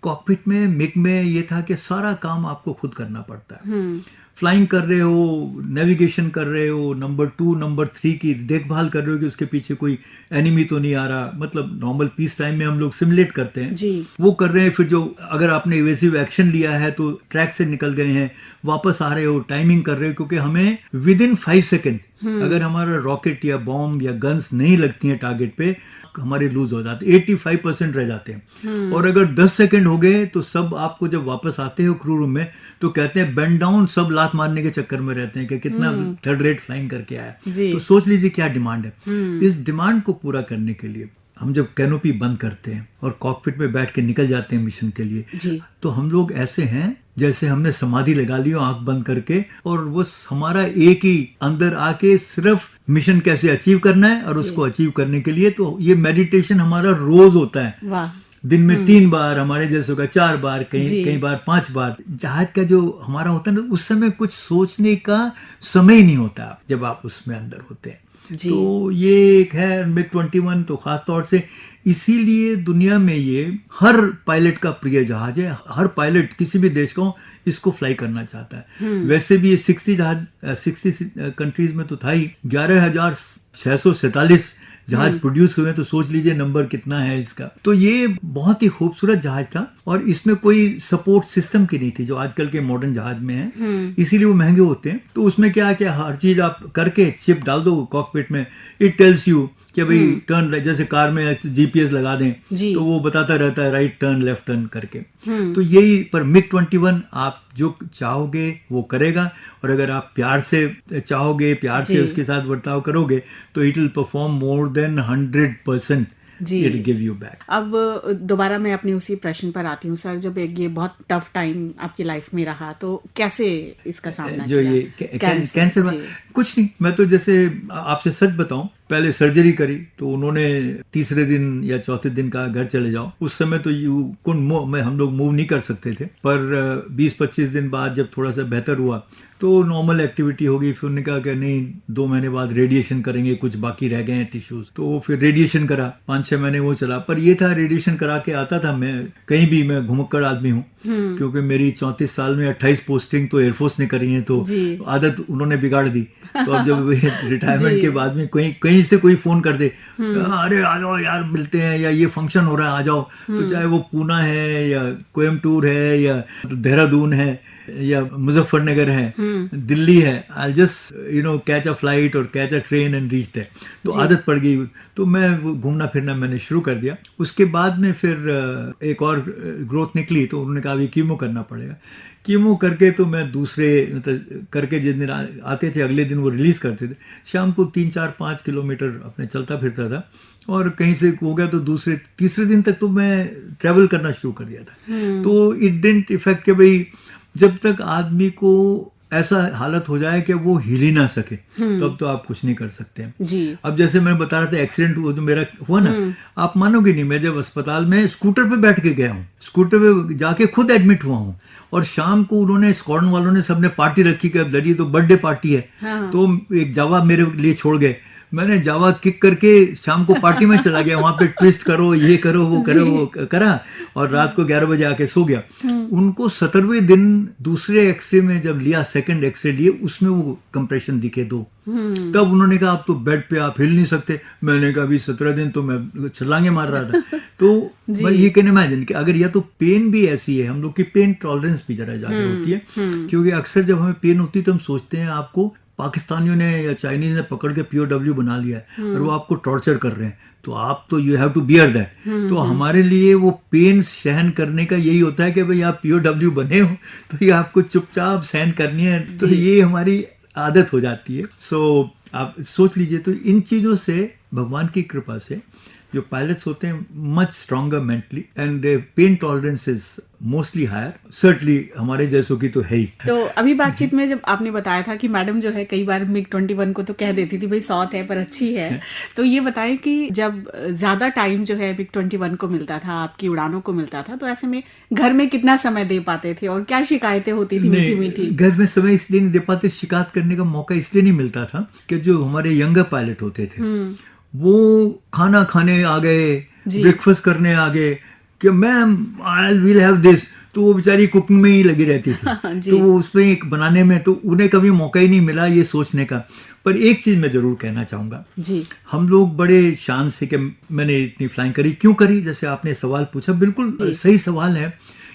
कॉकपिट में मिग में ये था कि सारा काम आपको खुद करना पड़ता है। फ्लाइंग कर रहे हो, नेविगेशन कर रहे हो, नंबर 2 नंबर 3 की देखभाल कर रहे हो कि उसके पीछे कोई एनिमी तो नहीं आ रहा। मतलब नॉर्मल पीस टाइम में हम लोग सिमुलेट करते हैं, वो कर रहे हैं। फिर जो अगर आपने इवेसिव एक्शन लिया है तो ट्रैक से निकल गए हैं, वापस आ रहे हो, टाइमिंग कर रहे हो, क्योंकि हमें विद इन 5 सेकेंड अगर हमारा रॉकेट या बॉम्ब या गन्स नहीं लगती हैं टारगेट पे, हमारे लूज हो जाते, 85% रह जाते हैं। और अगर 10 सेकंड हो गए तो सब आपको जब वापस आते हो क्रू रूम में तो कहते हैं बेंड डाउन, सब लात मारने के चक्कर में रहते हैं कि कितना थर्ड रेट फ्लाइंग करके आया। तो सोच लीजिए क्या डिमांड है। इस डिमांड को पूरा करने के लिए हम जब कैनोपी बंद करते हैं और कॉकपिट में बैठ के निकल जाते हैं मिशन के लिए, तो हम लोग ऐसे हैं जैसे हमने समाधि लगा ली हो आंख बंद करके, और वो हमारा एक ही अंदर आके सिर्फ मिशन कैसे अचीव करना है, और उसको अचीव करने के लिए तो ये मेडिटेशन हमारा रोज होता है। दिन में 3 बार, हमारे जैसे का 4 बार, कई बार 5 बार। जहाज का जो हमारा होता है ना, उस समय कुछ सोचने का समय ही नहीं होता जब आप उसमें अंदर होते हैं। तो ये एक है MiG-21, तो खास तौर से इसीलिए दुनिया में ये हर पायलट का प्रिय जहाज है। हर पायलट किसी भी देश का इसको फ्लाई करना चाहता है। वैसे भी ये 60 कंट्रीज में तो था ही। 11,647 जहाज प्रोड्यूस हुए तो सोच लीजिए नंबर कितना है इसका। तो ये बहुत ही खूबसूरत जहाज था और इसमें कोई सपोर्ट सिस्टम की नहीं थी जो आजकल के मॉडर्न जहाज में है, इसीलिए वो महंगे होते हैं। तो उसमें क्या है कि हर चीज आप करके चिप डाल दो कॉकपिट में, इट टेल्स यू कि भाई टर्न, जैसे कार में जीपीएस लगा दें तो वो बताता रहता है राइट टर्न लेफ्ट टर्न करके। तो यही पर मिग 21 आप जो चाहोगे वो करेगा, और अगर आप प्यार से चाहोगे, प्यार से उसके साथ बर्ताव करोगे तो it will perform more than 100%। It'll give you back. अब दोबारा मैं अपनी उसी प्रश्न पर आती हूँ सर, जब ये बहुत टफ टाइम आपकी लाइफ में रहा तो कैसे इसका सामना जो किया? ये कैंसर कुछ नहीं, मैं तो जैसे आपसे सच बताऊं, पहले सर्जरी करी तो उन्होंने तीसरे दिन या चौथे दिन कहा घर चले जाओ। उस समय तो हम लोग मूव नहीं कर सकते थे, पर 20-25 दिन बाद जब थोड़ा सा बेहतर हुआ तो नॉर्मल एक्टिविटी होगी। फिर उन्होंने कहा कि नहीं 2 महीने बाद रेडिएशन करेंगे, कुछ बाकी रह गए हैं टिश्यूज। तो फिर रेडिएशन करा, 5-6 महीने वो चला। पर ये था रेडिएशन करा के आता था, मैं कहीं भी, मैं घुमक्कड़ आदमी हूँ क्योंकि मेरी 34 साल में 28 पोस्टिंग तो एयरफोर्स ने करी है, तो आदत उन्होंने बिगाड़ दी। तो अब जब रिटायरमेंट के बाद में कहीं से कोई फोन कर दे, अरे आ जाओ यार मिलते हैं, या ये फंक्शन हो रहा है आ जाओ, तो चाहे वो पूना है या कोयम्बटूर है या देहरादून है या मुजफ्फरनगर है, दिल्ली है, I just catch a flight और catch a train and reach there. तो आदत पड़ गई, तो मैं घूमना फिरना मैंने शुरू कर दिया। उसके बाद में फिर एक और ग्रोथ निकली तो उन्होंने कहा अभी कीमो करना पड़ेगा। कीमो करके तो मैं दूसरे मतलब करके जिस दिन आते थे अगले दिन वो रिलीज करते थे, शाम को 3-4-5 किलोमीटर अपने चलता फिरता था, और कहीं से हो गया तो दूसरे तीसरे दिन तक तो मैं ट्रैवल करना शुरू कर दिया था। तो इट डिडंट इफेक्ट कि भाई जब तक आदमी को ऐसा हालत हो जाए कि वो हिल ही ना सके तब तो आप कुछ नहीं कर सकते हैं जी। अब जैसे मैं बता रहा था एक्सीडेंट हुआ जो मेरा हुआ ना, आप मानोगे नहीं, मैं जब अस्पताल में स्कूटर पे बैठ के गया हूँ, स्कूटर पे जाके खुद एडमिट हुआ हूँ, और शाम को उन्होंने स्क्वाड्रन वालों ने सबने पार्टी रखी कि अब लड़ी तो बर्थडे पार्टी है। तो एक जावा मेरे लिए छोड़ गए, मैंने जावा किक करके शाम को पार्टी में चला गया, वहां पे ट्विस्ट करो, ये करो, वो करो, वो करा, और रात को 11 बजे आके सो गया। उनको 17वें दिन दूसरे एक्सरे में जब लिया, सेकंड एक्सरे लिए, उसमें वो कंप्रेशन दिखे 2। तब उन्होंने कहा आप तो बेड पे आप हिल नहीं सकते। मैंने कहा अभी 17 दिन तो मैं छलांगे मार रहा था। तो मैं ये कहने इमेजिन कि अगर या तो पेन भी ऐसी है, हम लोग की पेन टॉलरेंस भी जरा ज्यादा होती है, क्योंकि अक्सर जब हमें पेन होती है तो हम सोचते हैं आपको पाकिस्तानियों ने या चाइनीज ने पकड़ के POW बना लिया है और वो आपको टॉर्चर कर रहे हैं, तो आप तो you have to bear that. तो हमारे लिए वो पेन सहन करने का यही होता है कि भाई आप POW बने हो तो ये आपको चुपचाप सहन करनी है, तो ये हमारी आदत हो जाती है। सो आप सोच लीजिए, तो इन चीजों से भगवान की कृपा से जो पायलट्स होते हैं much stronger mentally and their pain tolerance is mostly higher, certainly हमारे जैसों की तो है ही। तो अभी बातचीत में जब आपने बताया था कि मैडम जो है कई बार मिग 21 को तो कह देती थी भाई 100 है पर अच्छी है, तो ये बताएं कि जब ज्यादा टाइम जो है मिग 21 को मिलता था, आपकी उड़ानों को मिलता था, तो ऐसे में घर में कितना समय दे पाते थे और क्या शिकायतें होती थी मीठी मीठी? घर में समय इसलिए नहीं दे पाते, शिकायत करने का मौका इसलिए नहीं मिलता था कि जो हमारे यंगर पायलट होते थे वो खाना खाने आ गए, ब्रेकफास्ट करने आ गए कि ma'am I will have this, तो वो बेचारी कुकिंग में ही लगी रहती थी। तो वो उसमें एक बनाने में तो उन्हें कभी मौका ही नहीं मिला ये सोचने का। पर एक चीज मैं जरूर कहना चाहूंगा जी, हम लोग बड़े शान से कि मैंने इतनी फ्लाइंग करी, क्यों करी, जैसे आपने सवाल पूछा, बिल्कुल सही सवाल है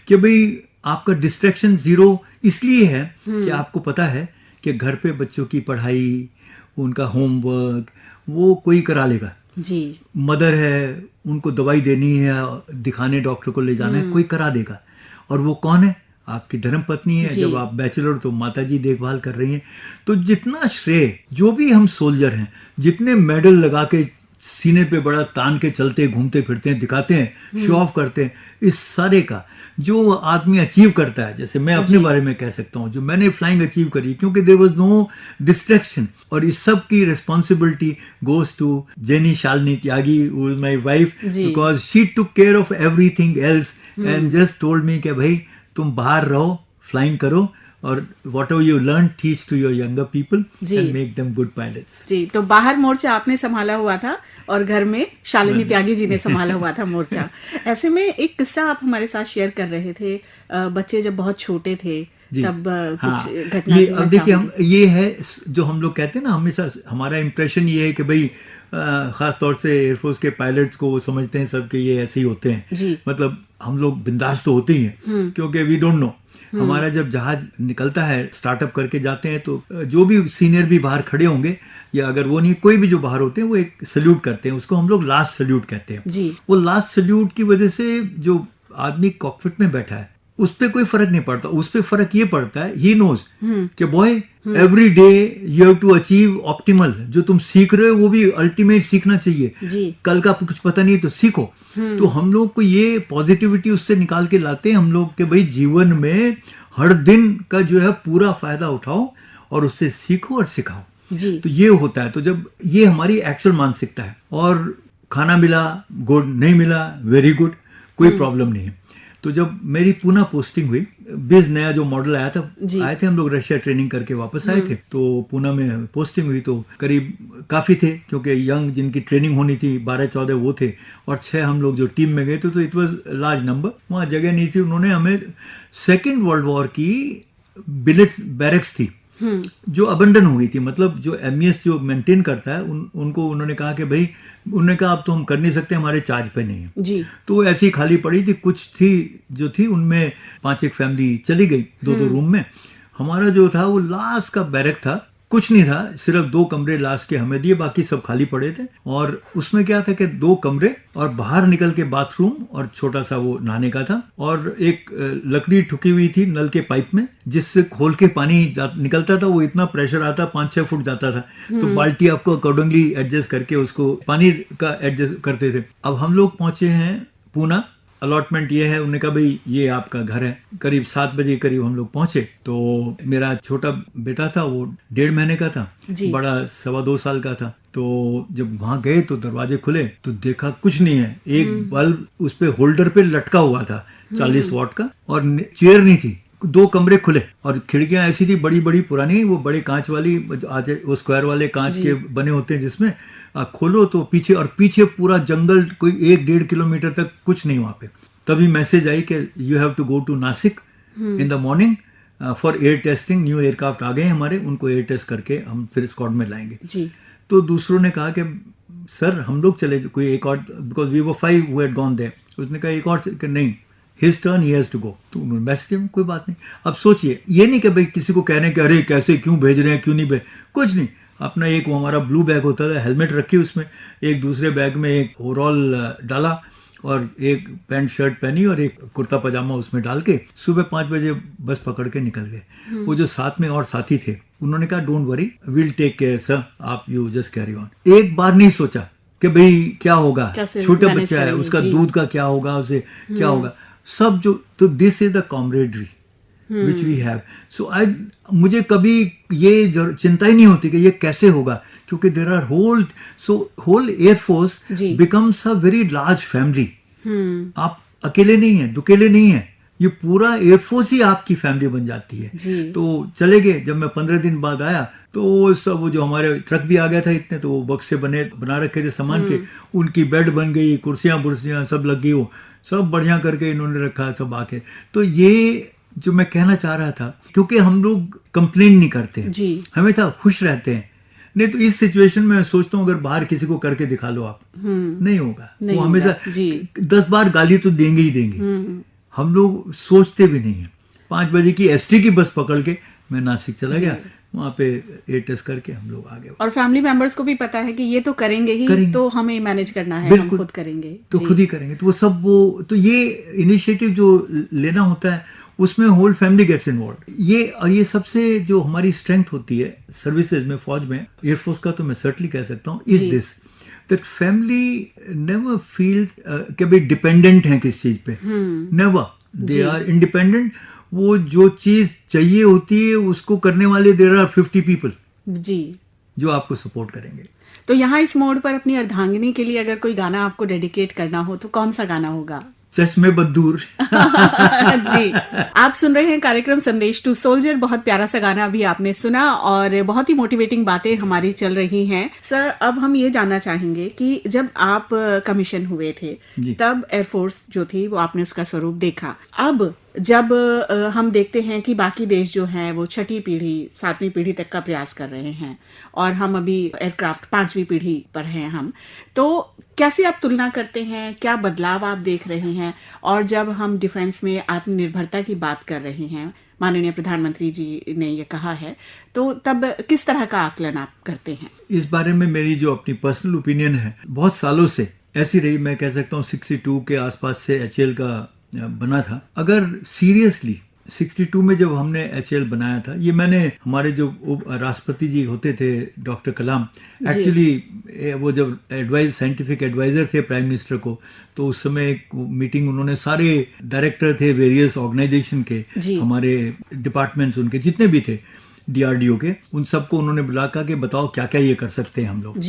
कि भाई आपका डिस्ट्रैक्शन 0 इसलिए है कि आपको पता है कि घर पे बच्चों की पढ़ाई, उनका होमवर्क वो कोई करा लेगा जी, मदर है उनको दवाई देनी है, दिखाने डॉक्टर को ले जाना है, कोई करा देगा, और वो कौन है, आपकी धर्मपत्नी है। जब आप बैचलर तो माताजी देखभाल कर रही हैं। तो जितना श्रेय, जो भी हम सोल्जर हैं, जितने मेडल लगा के सीने पे बड़ा तान के चलते घूमते फिरते हैं, दिखाते हैं, शो ऑफ करते हैं, इस सारे का जो आदमी अचीव करता है, जैसे मैं अपने बारे में कह सकता हूँ, जो मैंने फ्लाइंग अचीव करी क्योंकि देयर वाज नो डिस्ट्रैक्शन, और इस सब की responsibility goes to Jenny Shalini Tyagi, who is my wife, because she took care of everything else and just told me कि भाई तुम बाहर रहो, फ्लाइंग करो, और whatever you learn teach to your younger people and make them good pilots। जी, तो बाहर मोर्चा आपने संभाला हुआ था और घर में शालिनी त्यागी जी ने संभाला हुआ था मोर्चा। ऐसे में एक किस्सा आप हमारे साथ शेयर कर रहे थे, बच्चे जब बहुत छोटे थे जी। तब हाँ, कुछ घटना ये देना अब देखिए, हम चाहोगे? ये है जो हम लोग कहते हैं ना, हमेशा हमारा इम्प्रेशन ये है कि भाई खास तौर से एयरफोर्स के पायलट्स को वो समझते हैं सब कि ये ऐसे ही होते हैं। जी। मतलब हम लोग बिंदास तो होते ही हैं, क्योंकि वी डोंट नो। हमारा जब जहाज निकलता है, स्टार्टअप करके जाते हैं, तो जो भी सीनियर भी बाहर खड़े होंगे, या अगर वो नहीं, कोई भी जो बाहर होते हैं, वो एक सल्यूट करते हैं, उसको हम लोग लास्ट सल्यूट कहते हैं। जी। वो लास्ट सल्यूट की वजह से जो आदमी कॉकपिट में बैठा है उस पे कोई फर्क नहीं पड़ता। उस पे फर्क ये पड़ता है, ही नोज कि boy every day you have to achieve optimal. जो तुम सीख रहे हो वो भी अल्टीमेट सीखना चाहिए। जी। कल का कुछ पता नहीं, तो सीखो। तो हम लोग को ये पॉजिटिविटी उससे निकाल के लाते हैं हम लोग के भाई जीवन में हर दिन का जो है पूरा फायदा उठाओ और उससे सीखो और सिखाओ। जी। तो ये होता है। तो जब ये हमारी एक्चुअल मानसिकता है, और खाना मिला गुड, नहीं मिला वेरी गुड, कोई प्रॉब्लम नहीं है। तो जब मेरी पूना पोस्टिंग हुई, बिज नया जो मॉडल आया था, आए थे हम लोग रशिया ट्रेनिंग करके वापस आए थे, तो पूना में पोस्टिंग हुई। तो करीब काफ़ी थे, क्योंकि यंग जिनकी ट्रेनिंग होनी थी 12-14 वो थे, और 6 हम लोग जो टीम में गए थे, तो इट वाज लार्ज नंबर। वहाँ जगह नहीं थी। उन्होंने हमें सेकेंड वर्ल्ड वॉर की बिलेट बैरक्स थी जो अबंडन हो गई थी। मतलब जो एमईएस जो मेंटेन करता है, उनको उन्होंने कहा कि भाई, उन्होंने कहा अब तो हम कर नहीं सकते, हमारे चार्ज पे नहीं है। जी। तो वो ऐसी खाली पड़ी थी। कुछ थी जो थी, उनमें 5 फैमिली चली गई 2-2 रूम में। हमारा जो था वो लास्ट का बैरक था, कुछ नहीं था, सिर्फ 2 कमरे लास्ट के हमें दिए, बाकी सब खाली पड़े थे। और उसमें क्या था कि 2 कमरे और बाहर निकल के बाथरूम और छोटा सा वो नहाने का था, और एक लकड़ी ठुकी हुई थी नल के पाइप में, जिससे खोल के पानी निकलता था। वो इतना प्रेशर आता, 5-6 फुट जाता था। तो बाल्टी आपको अकॉर्डिंगली एडजस्ट करके उसको पानी का एडजस्ट करते थे। अब हम लोग पहुंचे हैं पूना। अलॉटमेंट ये है, उन्होंने कहा भाई ये आपका घर है। करीब 7 बजे करीब हम लोग पहुंचे। तो मेरा छोटा बेटा था, वो 1.5 महीने का था, बड़ा 2.25 साल का था। तो जब वहां गए तो दरवाजे खुले तो देखा कुछ नहीं है। एक बल्ब उस पे होल्डर पे लटका हुआ था 40 वॉट का, और चेयर नहीं थी। 2 कमरे खुले, और खिड़कियां ऐसी थी बड़ी बड़ी पुरानी, वो बड़े कांच वाली, आज वो स्क्वायर वाले कांच के बने होते हैं, जिसमें खोलो तो पीछे, और पीछे पूरा जंगल, कोई 1-1.5 किलोमीटर तक कुछ नहीं वहां पे। तभी मैसेज आई कि you have to go to Nashik in the morning for air testing. New aircraft आ गए हमारे, उनको एयर टेस्ट करके हम फिर स्क्वाड में लाएंगे। जी। तो दूसरों ने कहा कि सर हम लोग चले, कोई एक और, because we were 5 who had gone there. उसने कहा एक और, नहीं, his turn, he has to go. तो उन्होंने मैसेज में, कोई बात नहीं। अब सोचिए, ये नहीं कि भाई किसी को कह रहे हैं कि अरे कैसे, क्यों भेज रहे हैं, क्यों नहीं भेज, कुछ नहीं। अपना एक वो हमारा ब्लू बैग होता था, हेलमेट रखी उसमें, एक दूसरे बैग में एक ओवरऑल डाला, और एक पैंट शर्ट पहनी, और एक कुर्ता पजामा उसमें डाल के सुबह 5 बजे बस पकड़ के निकल गए। वो जो साथ में और साथी थे, उन्होंने कहा don't worry, will take care sir, आप यू जस्ट कैरी ऑन। एक बार नहीं सोचा कि भाई क्या होगा, छोटा बच्चा है, उसका दूध का क्या होगा, उसे क्या होगा, सब जो। तो this is the camaraderie which we have. So मुझे कभी ये चिंता ही नहीं होती कि ये कैसे होगा, क्योंकि there are whole air force becomes a very large family. आप अकेले नहीं हैं, दुकेले नहीं हैं, ये पूरा एयरफोर्स ही आपकी फैमिली बन जाती है। तो चले गए। जब मैं 15 दिन बाद आया तो सब वो जो हमारे ट्रक भी आ गया था इतने, तो वो बक्से बना रखे थे सामान के, उनकी बेड बन गई, कुर्सियां बुर्सियां सब लग गई, वो सब बढ़िया करके इन्होंने रखा सब आके। तो ये जो मैं कहना चाह रहा था, क्योंकि हम लोग कंप्लेन नहीं करते हैं, हमेशा खुश रहते हैं। नहीं तो इस सिचुएशन में मैं सोचता हूँ, अगर बाहर किसी को करके दिखा लो आप, नहीं होगा। वो हमेशा 10 बार गाली तो देंगे ही देंगे। हम लोग सोचते भी नहीं है। 5 बजे की एसटी की बस पकड़ के मैं नासिक चला गया, वहाँ पे एयर टेस्ट करके हम लोग आ गए। और फैमिली मेंबर्स को भी पता है कि ये तो करेंगे ही, तो हमें मैनेज करना है, हम खुद करेंगे, तो खुद ही करेंगे। तो वो सब तो ये इनिशिएटिव जो लेना होता है, उसमें होल फैमिली गेट्स इन्वॉल्व। ये सबसे जो हमारी स्ट्रेंथ होती है सर्विसेज में, फौज में, एयरफोर्स का तो मैं सर्टनली कह सकता हूँ, is this that family never feel कि भाई डिपेंडेंट है किस चीज पे, नेवर, दे आर इंडिपेंडेंट। वो जो चीज चाहिए होती है उसको करने वाले देयर आर 50 पीपल जी जो आपको सपोर्ट करेंगे। तो यहाँ इस मोड पर अपनी अर्धांगिनी के लिए अगर कोई गाना आपको डेडिकेट करना हो तो कौन सा गाना होगा? चश्मे बद्दूर। जी, आप सुन रहे हैं कार्यक्रम संदेश टू सोल्जर। बहुत प्यारा सा गाना अभी आपने सुना और बहुत ही मोटिवेटिंग बातें हमारी चल रही हैं। सर, अब हम ये जानना चाहेंगे कि जब आप कमीशन हुए थे तब एयरफोर्स जो थी वो आपने उसका स्वरूप देखा, अब जब हम देखते हैं कि बाकी देश जो हैं वो 6ठी पीढ़ी 7वीं पीढ़ी तक का प्रयास कर रहे हैं और हम अभी एयरक्राफ्ट 5वीं पीढ़ी पर हैं हम, तो कैसे आप तुलना करते हैं, क्या बदलाव आप देख रहे हैं? और जब हम डिफेंस में आत्मनिर्भरता की बात कर रहे हैं, माननीय प्रधानमंत्री जी ने ये कहा है, तो तब किस तरह का आकलन आप करते हैं? इस बारे में मेरी जो अपनी पर्सनल ओपिनियन है, बहुत सालों से ऐसी रही। मैं कह सकता हूँ 62 के आसपास से HAL का बना था। अगर सीरियसली 62 में जब हमने HAL बनाया था, ये मैंने हमारे जो राष्ट्रपति जी होते थे डॉक्टर कलाम, एक्चुअली वो जब साइंटिफिक एडवाइजर थे प्राइम मिनिस्टर को, तो उस समय एक मीटिंग उन्होंने सारे डायरेक्टर थे वेरियस ऑर्गेनाइजेशन के, हमारे डिपार्टमेंट्स उनके जितने भी थे DRDO के, उन सबको उन्होंने बुला के बताओ क्या क्या ये कर सकते हैं हम लोग।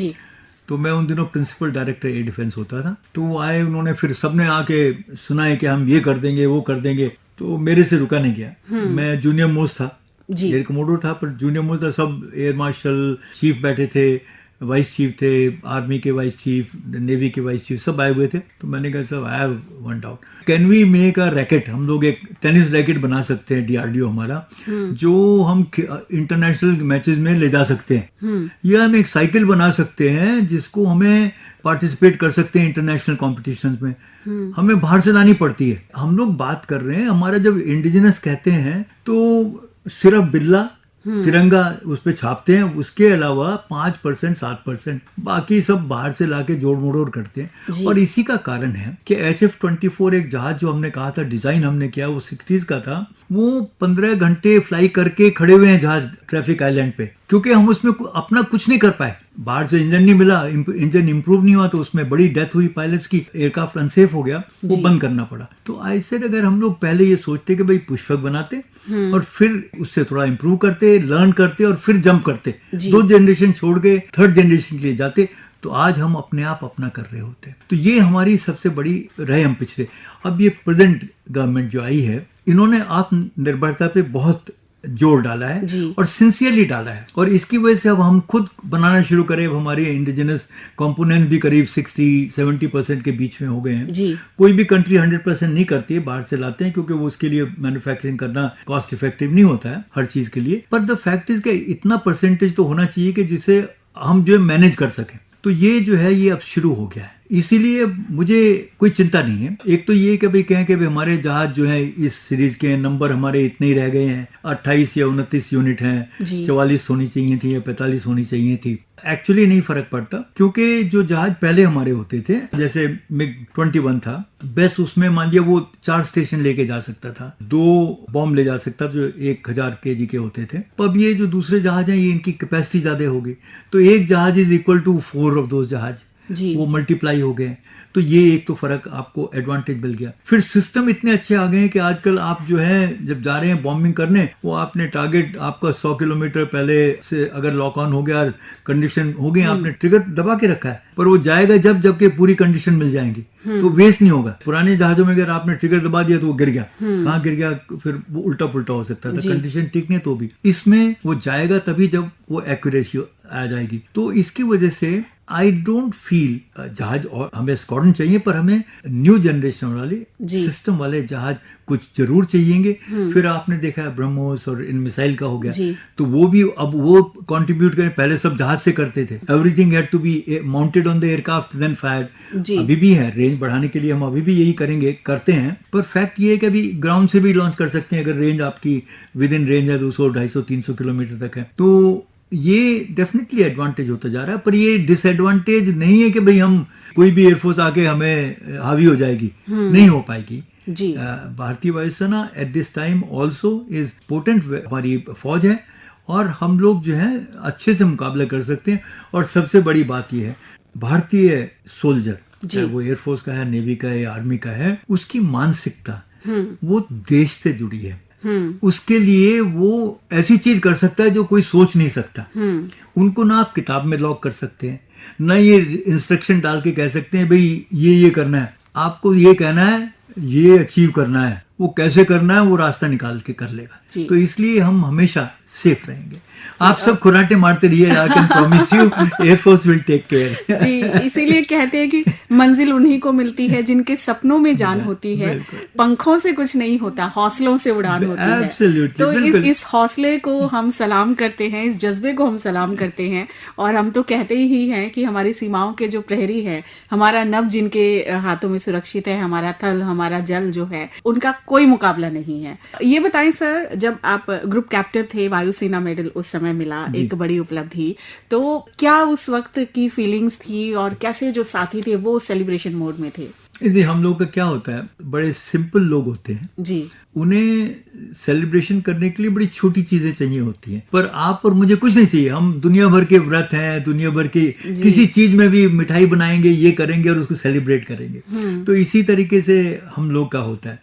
तो मैं उन दिनों प्रिंसिपल डायरेक्टर एयर डिफेंस होता था। तो वो आए, उन्होंने फिर सबने आके सुनाए कि हम ये कर देंगे वो कर देंगे। तो मेरे से रुका नहीं गया। मैं जूनियर मोस्ट था, एयर कमोडोर था, पर जूनियर मोस्ट था। सब एयर मार्शल चीफ बैठे थे, वाइस चीफ थे, आर्मी के वाइस चीफ, नेवी के वाइस चीफ, सब आए हुए थे। तो मैंने कहा sir I have one doubt, can we make a racket? हम लोग एक टेनिस रैकेट बना सकते हैं DRDO हमारा, जो हम इंटरनेशनल मैचेस में ले जा सकते हैं, या हम एक साइकिल बना सकते हैं जिसको हमें पार्टिसिपेट कर सकते हैं इंटरनेशनल कॉम्पिटिशन में, हमें बाहर से लानी पड़ती है। हम लोग बात कर रहे हैं, हमारा जब इंडिजिनस कहते हैं तो सिर्फ बिल्ला तिरंगा उस पे छापते हैं, उसके अलावा 5% 7% बाकी सब बाहर से लाके जोड़ मरोड़ करते हैं। और इसी का कारण है कि HF-24 एक जहाज जो हमने कहा था डिजाइन हमने किया, वो 60s का था। वो 15 घंटे फ्लाई करके खड़े हुए हैं जहाज ट्रैफिक आइलैंड पे, क्योंकि हम उसमें अपना कुछ नहीं कर पाए। बाहर से इंजन नहीं मिला, इंजन इंप्रूव नहीं हुआ, तो उसमें बड़ी डेथ हुई पायलट्स की, एयरक्राफ्ट अनसेफ हो गया, वो बंद करना पड़ा। तो ऐसे अगर हम लोग पहले ये सोचते कि भाई पुष्पक बनाते और फिर उससे थोड़ा इंप्रूव करते, लर्न करते और फिर जंप करते, 2 जनरेशन छोड़ के 3rd जनरेशन के लिए जाते, तो आज हम अपने आप अपना कर रहे होते। तो ये हमारी सबसे बड़ी रहे हम पिछले। अब ये प्रेजेंट गवर्नमेंट जो आई है, इन्होंने आत्मनिर्भरता पे बहुत जोर डाला है और सिंसियरली डाला है, और इसकी वजह से अब हम खुद बनाना शुरू करें। अब हमारे इंडिजिनस कंपोनेंट भी करीब 60-70% के बीच में हो गए हैं। कोई भी कंट्री 100% नहीं करती है, बाहर से लाते हैं, क्योंकि वो उसके लिए मैन्युफैक्चरिंग करना कॉस्ट इफेक्टिव नहीं होता है हर चीज के लिए। पर द फैक्ट इज कि इतना परसेंटेज तो होना चाहिए कि जिसे हम जो है मैनेज कर सकें। तो ये जो है ये अब शुरू हो गया है, इसीलिए मुझे कोई चिंता नहीं है। एक तो ये कि भाई कहें कि हमारे जहाज जो है इस सीरीज के नंबर हमारे इतने ही रह गए हैं, 28 या 29 यूनिट हैं, 44 होनी चाहिए थी या 45 होनी चाहिए थी। एक्चुअली नहीं फर्क पड़ता, क्योंकि जो जहाज पहले हमारे होते थे, जैसे MiG-21 था, बस उसमें मान लिया वो 4 स्टेशन लेके जा सकता था, 2 बॉम्ब ले जा सकता, जो 1000 kg के होते थे। अब ये जो दूसरे जहाज हैं, ये इनकी कैपेसिटी ज्यादा होगी, तो एक जहाज is equal to 4 of those जहाज, वो मल्टीप्लाई हो गए। तो ये एक तो फर्क आपको एडवांटेज मिल गया। फिर सिस्टम इतने अच्छे आ गए हैं कि आजकल आप जो है जब जा रहे हैं बॉम्बिंग करने, वो आपने टारगेट आपका 100 किलोमीटर पहले से अगर लॉक ऑन हो गया, कंडीशन हो गई, आपने ट्रिगर दबा के रखा है, पर वो जाएगा जबकि पूरी कंडीशन मिल जाएंगी, तो वेस्ट नहीं होगा। पुराने जहाजों में अगर आपने ट्रिगर दबा दिया तो वो गिर गया, कहाँ गिर गया, फिर वो उल्टा पुल्टा हो सकता था, कंडीशन ठीक नहीं। तो भी इसमें वो जाएगा तभी जब वो एक्यूरेसी आ जाएगी। तो इसकी वजह से आई डोंट फील जहाज, और हमें स्क्वाड्रन चाहिए, पर हमें न्यू जनरेशन वाले सिस्टम वाले जहाज कुछ जरूर चाहिएंगे। फिर आपने देखा है ब्रह्मोस और इन मिसाइल का हो गया, तो वो भी अब वो कंट्रीब्यूट करें। पहले सब जहाज से करते थे, everything had to be mounted on the aircraft then fired. अभी भी है, रेंज बढ़ाने के लिए हम अभी भी यही करेंगे, करते हैं। पर फैक्ट ये है कि अभी ग्राउंड से भी लॉन्च कर सकते हैं, अगर रेंज आपकी विद इन रेंज है 200, 250, 300 किलोमीटर तक है। तो ये डेफिनेटली एडवांटेज होता जा रहा है। पर ये डिसएडवांटेज नहीं है कि भाई हम कोई भी एयरफोर्स आके हमें हावी हो जाएगी, नहीं हो पाएगी। भारतीय वायुसेना at this time also is potent, हमारी फौज है, और हम लोग जो है अच्छे से मुकाबला कर सकते हैं। और सबसे बड़ी बात यह है, भारतीय सोल्जर, चाहे वो एयरफोर्स का है, नेवी का है, आर्मी का है, उसकी मानसिकता वो देश से जुड़ी है। उसके लिए वो ऐसी चीज कर सकता है जो कोई सोच नहीं सकता। उनको ना आप किताब में लॉक कर सकते हैं, ना ये इंस्ट्रक्शन डाल के कह सकते हैं भाई ये करना है, आपको ये कहना है, ये अचीव करना है, वो कैसे करना है वो रास्ता निकाल के कर लेगा। जी। तो इसलिए हम हमेशा सेफ रहेंगे। आप सब खुराटे मारते रहिए, I can promise you air force will take care. जी, इसीलिए कहते हैं कि मंजिल उन्हीं को मिलती है जिनके सपनों में जान होती है। पंखों से कुछ नहीं होता, हौसलों से उड़ान होती है। Absolutely, तो बिल्कुल। इस हौसले को हम सलाम करते हैं, इस जज्बे को हम सलाम करते हैं। और हम तो कहते ही हैं कि हमारी सीमाओं के जो प्रहरी है, हमारा नभ जिनके हाथों में सुरक्षित है, हमारा थल, हमारा जल जो है, उनका कोई मुकाबला नहीं है। ये बताएं सर, जब आप ग्रुप कैप्टन थे, वायुसेना मेडल उस समय मिला, एक बड़ी उपलब्धि, तो क्या उस वक्त की फीलिंग्स थी और कैसे जो साथी थे वो सेलिब्रेशन मोड में थे? जी, हम लोग का क्या होता है, बड़े सिंपल लोग होते हैं जी, उन्हें सेलिब्रेशन करने के लिए बड़ी छोटी चीजें चाहिए होती हैं, पर आप और मुझे कुछ नहीं चाहिए। हम दुनिया भर के व्रत हैं, दुनिया भर के किसी चीज में भी मिठाई बनाएंगे, ये करेंगे और उसको सेलिब्रेट करेंगे। तो इसी तरीके से हम लोग का होता है।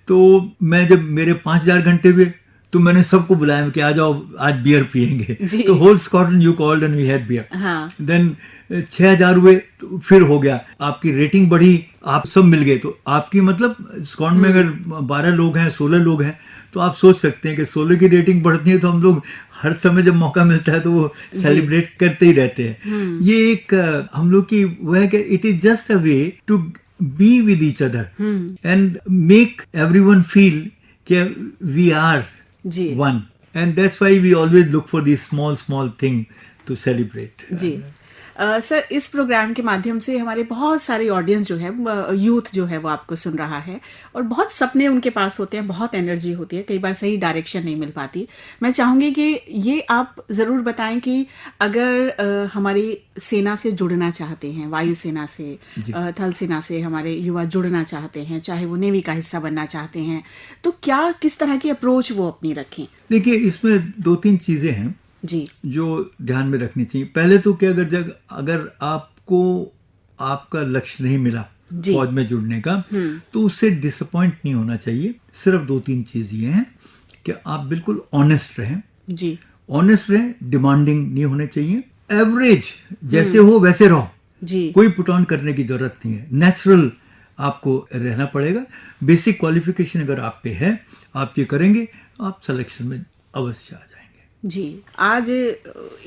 तो मैं जब मेरे 5000 घंटे हुए तो मैंने सबको बुलाया कि आ जाओ, आज बियर पियेंगे। तो whole squadron you called and we had beer. Then 6000 हुए तो फिर हो गया, आपकी रेटिंग बढ़ी, आप सब मिल गए। तो आपकी मतलब स्क्वाड में अगर 12 लोग हैं, 16 लोग हैं, तो आप सोच सकते हैं कि 16 की रेटिंग बढ़ती है तो हम लोग हर समय जब मौका मिलता है तो वो सेलिब्रेट करते ही रहते हैं। ये एक हम लोग की वो है कि it is just a way to be with each other and make everyone feel कि we are one, and that's why we always look for these small thing to celebrate. जी। सर, इस प्रोग्राम के माध्यम से हमारे बहुत सारी ऑडियंस जो है, यूथ जो है वो आपको सुन रहा है और बहुत सपने उनके पास होते हैं, बहुत एनर्जी होती है, कई बार सही डायरेक्शन नहीं मिल पाती। मैं चाहूंगी कि ये आप ज़रूर बताएं कि अगर हमारी सेना से जुड़ना चाहते हैं, वायुसेना से, थल सेना से हमारे युवा जुड़ना चाहते हैं, चाहे वो नेवी का हिस्सा बनना चाहते हैं, तो क्या किस तरह की अप्रोच वो अपनी रखें? देखिए, इसमें 2-3 चीजें हैं जी जो ध्यान में रखनी चाहिए। पहले तो क्या, अगर आपको आपका लक्ष्य नहीं मिला फौज में जुड़ने का, तो उससे डिसअपॉइंट नहीं होना चाहिए। सिर्फ 2-3 चीज ये हैं कि आप बिल्कुल ऑनेस्ट रहें। जी, ऑनेस्ट रहें, डिमांडिंग नहीं होने चाहिए, एवरेज जैसे हो वैसे रहो जी, कोई पुट ऑन करने की जरूरत नहीं है, नेचुरल आपको रहना पड़ेगा। बेसिक क्वालिफिकेशन अगर आप पे है, आप ये करेंगे, आप सिलेक्शन में अवश्य आ जाएंगे। जी, आज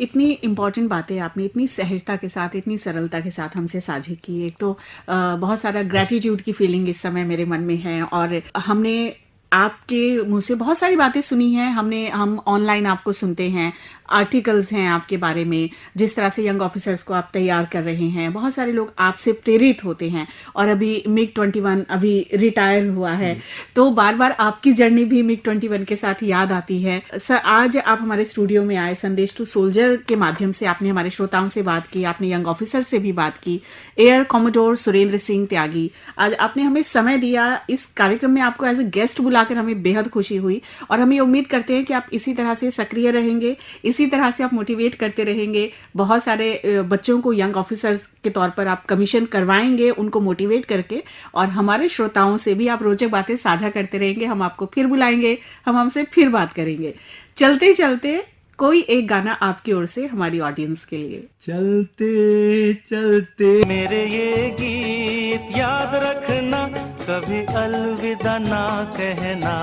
इतनी इम्पोर्टेंट बातें आपने इतनी सहजता के साथ, इतनी सरलता के साथ हमसे साझा की। एक तो बहुत सारा ग्रैटिट्यूड की फीलिंग इस समय मेरे मन में है और हमने आपके मुंह से बहुत सारी बातें सुनी हैं। हम ऑनलाइन आपको सुनते हैं, आर्टिकल्स हैं आपके बारे में, जिस तरह से यंग ऑफिसर्स को आप तैयार कर रहे हैं। बहुत सारे लोग आपसे प्रेरित होते हैं और अभी MiG-21 अभी रिटायर हुआ है, तो बार बार आपकी जर्नी भी MiG-21 के साथ याद आती है। सर, आज आप हमारे स्टूडियो में आए, संदेश टू सोल्जर के माध्यम से आपने हमारे श्रोताओं से बात की, आपने यंग ऑफिसर से भी बात की। एयर कॉमोडोर सुरेंद्र सिंह त्यागी, आज आपने हमें समय दिया। इस कार्यक्रम में आपको एज ए गेस्ट बुलाकर हमें बेहद खुशी हुई और हम ये उम्मीद करते हैं कि आप इसी तरह से सक्रिय रहेंगे, इसी तरह से आप मोटिवेट करते रहेंगे। बहुत सारे बच्चों को यंग ऑफिसर्स के तौर पर आप कमीशन करवाएंगे, उनको मोटिवेट करके, और हमारे श्रोताओं से भी आप रोचक बातें साझा करते रहेंगे। हम आपको फिर बुलाएंगे, हम हमसे फिर बात करेंगे। चलते चलते कोई एक गाना आपकी ओर से हमारी ऑडियंस के लिए। चलते चलते मेरे ये गीत याद रखना, कभी अलविदा ना कहना।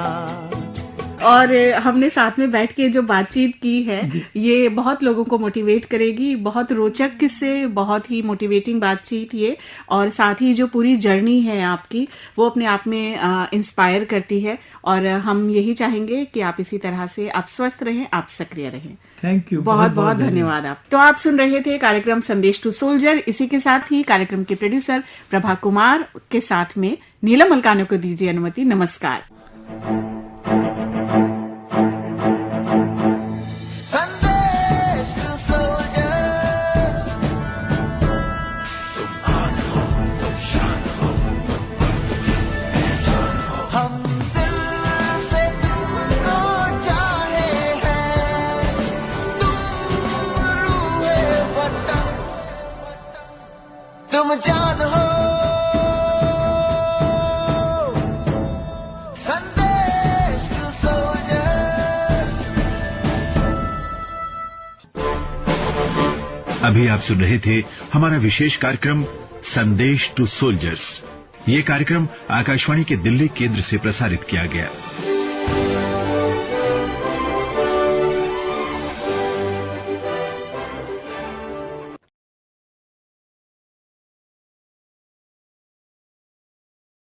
और हमने साथ में बैठ के जो बातचीत की है, ये बहुत लोगों को मोटिवेट करेगी। बहुत रोचक किस्से, बहुत ही मोटिवेटिंग बातचीत ये, और साथ ही जो पूरी जर्नी है आपकी, वो अपने आप में इंस्पायर करती है। और हम यही चाहेंगे कि आप इसी तरह से आप स्वस्थ रहें, आप सक्रिय रहें। थैंक यू, बहुत बहुत धन्यवाद आप। तो आप सुन रहे थे कार्यक्रम संदेश टू सोल्जर। इसी के साथ ही कार्यक्रम के प्रोड्यूसर प्रभा कुमार के साथ में नीलम मलकानो को दीजिए अनुमति। नमस्कार। संदेश टू सोल्जर्स, तुम आन हो, तुम शान हो, हम दिल से तुमको चाहे हैं, तुम रूहे वतन, तुम जान हो। संदेश टू सोल्जर्स। अभी आप सुन रहे थे हमारा विशेष कार्यक्रम संदेश टू सोल्जर्स। ये कार्यक्रम आकाशवाणी के दिल्ली केंद्र से प्रसारित किया गया।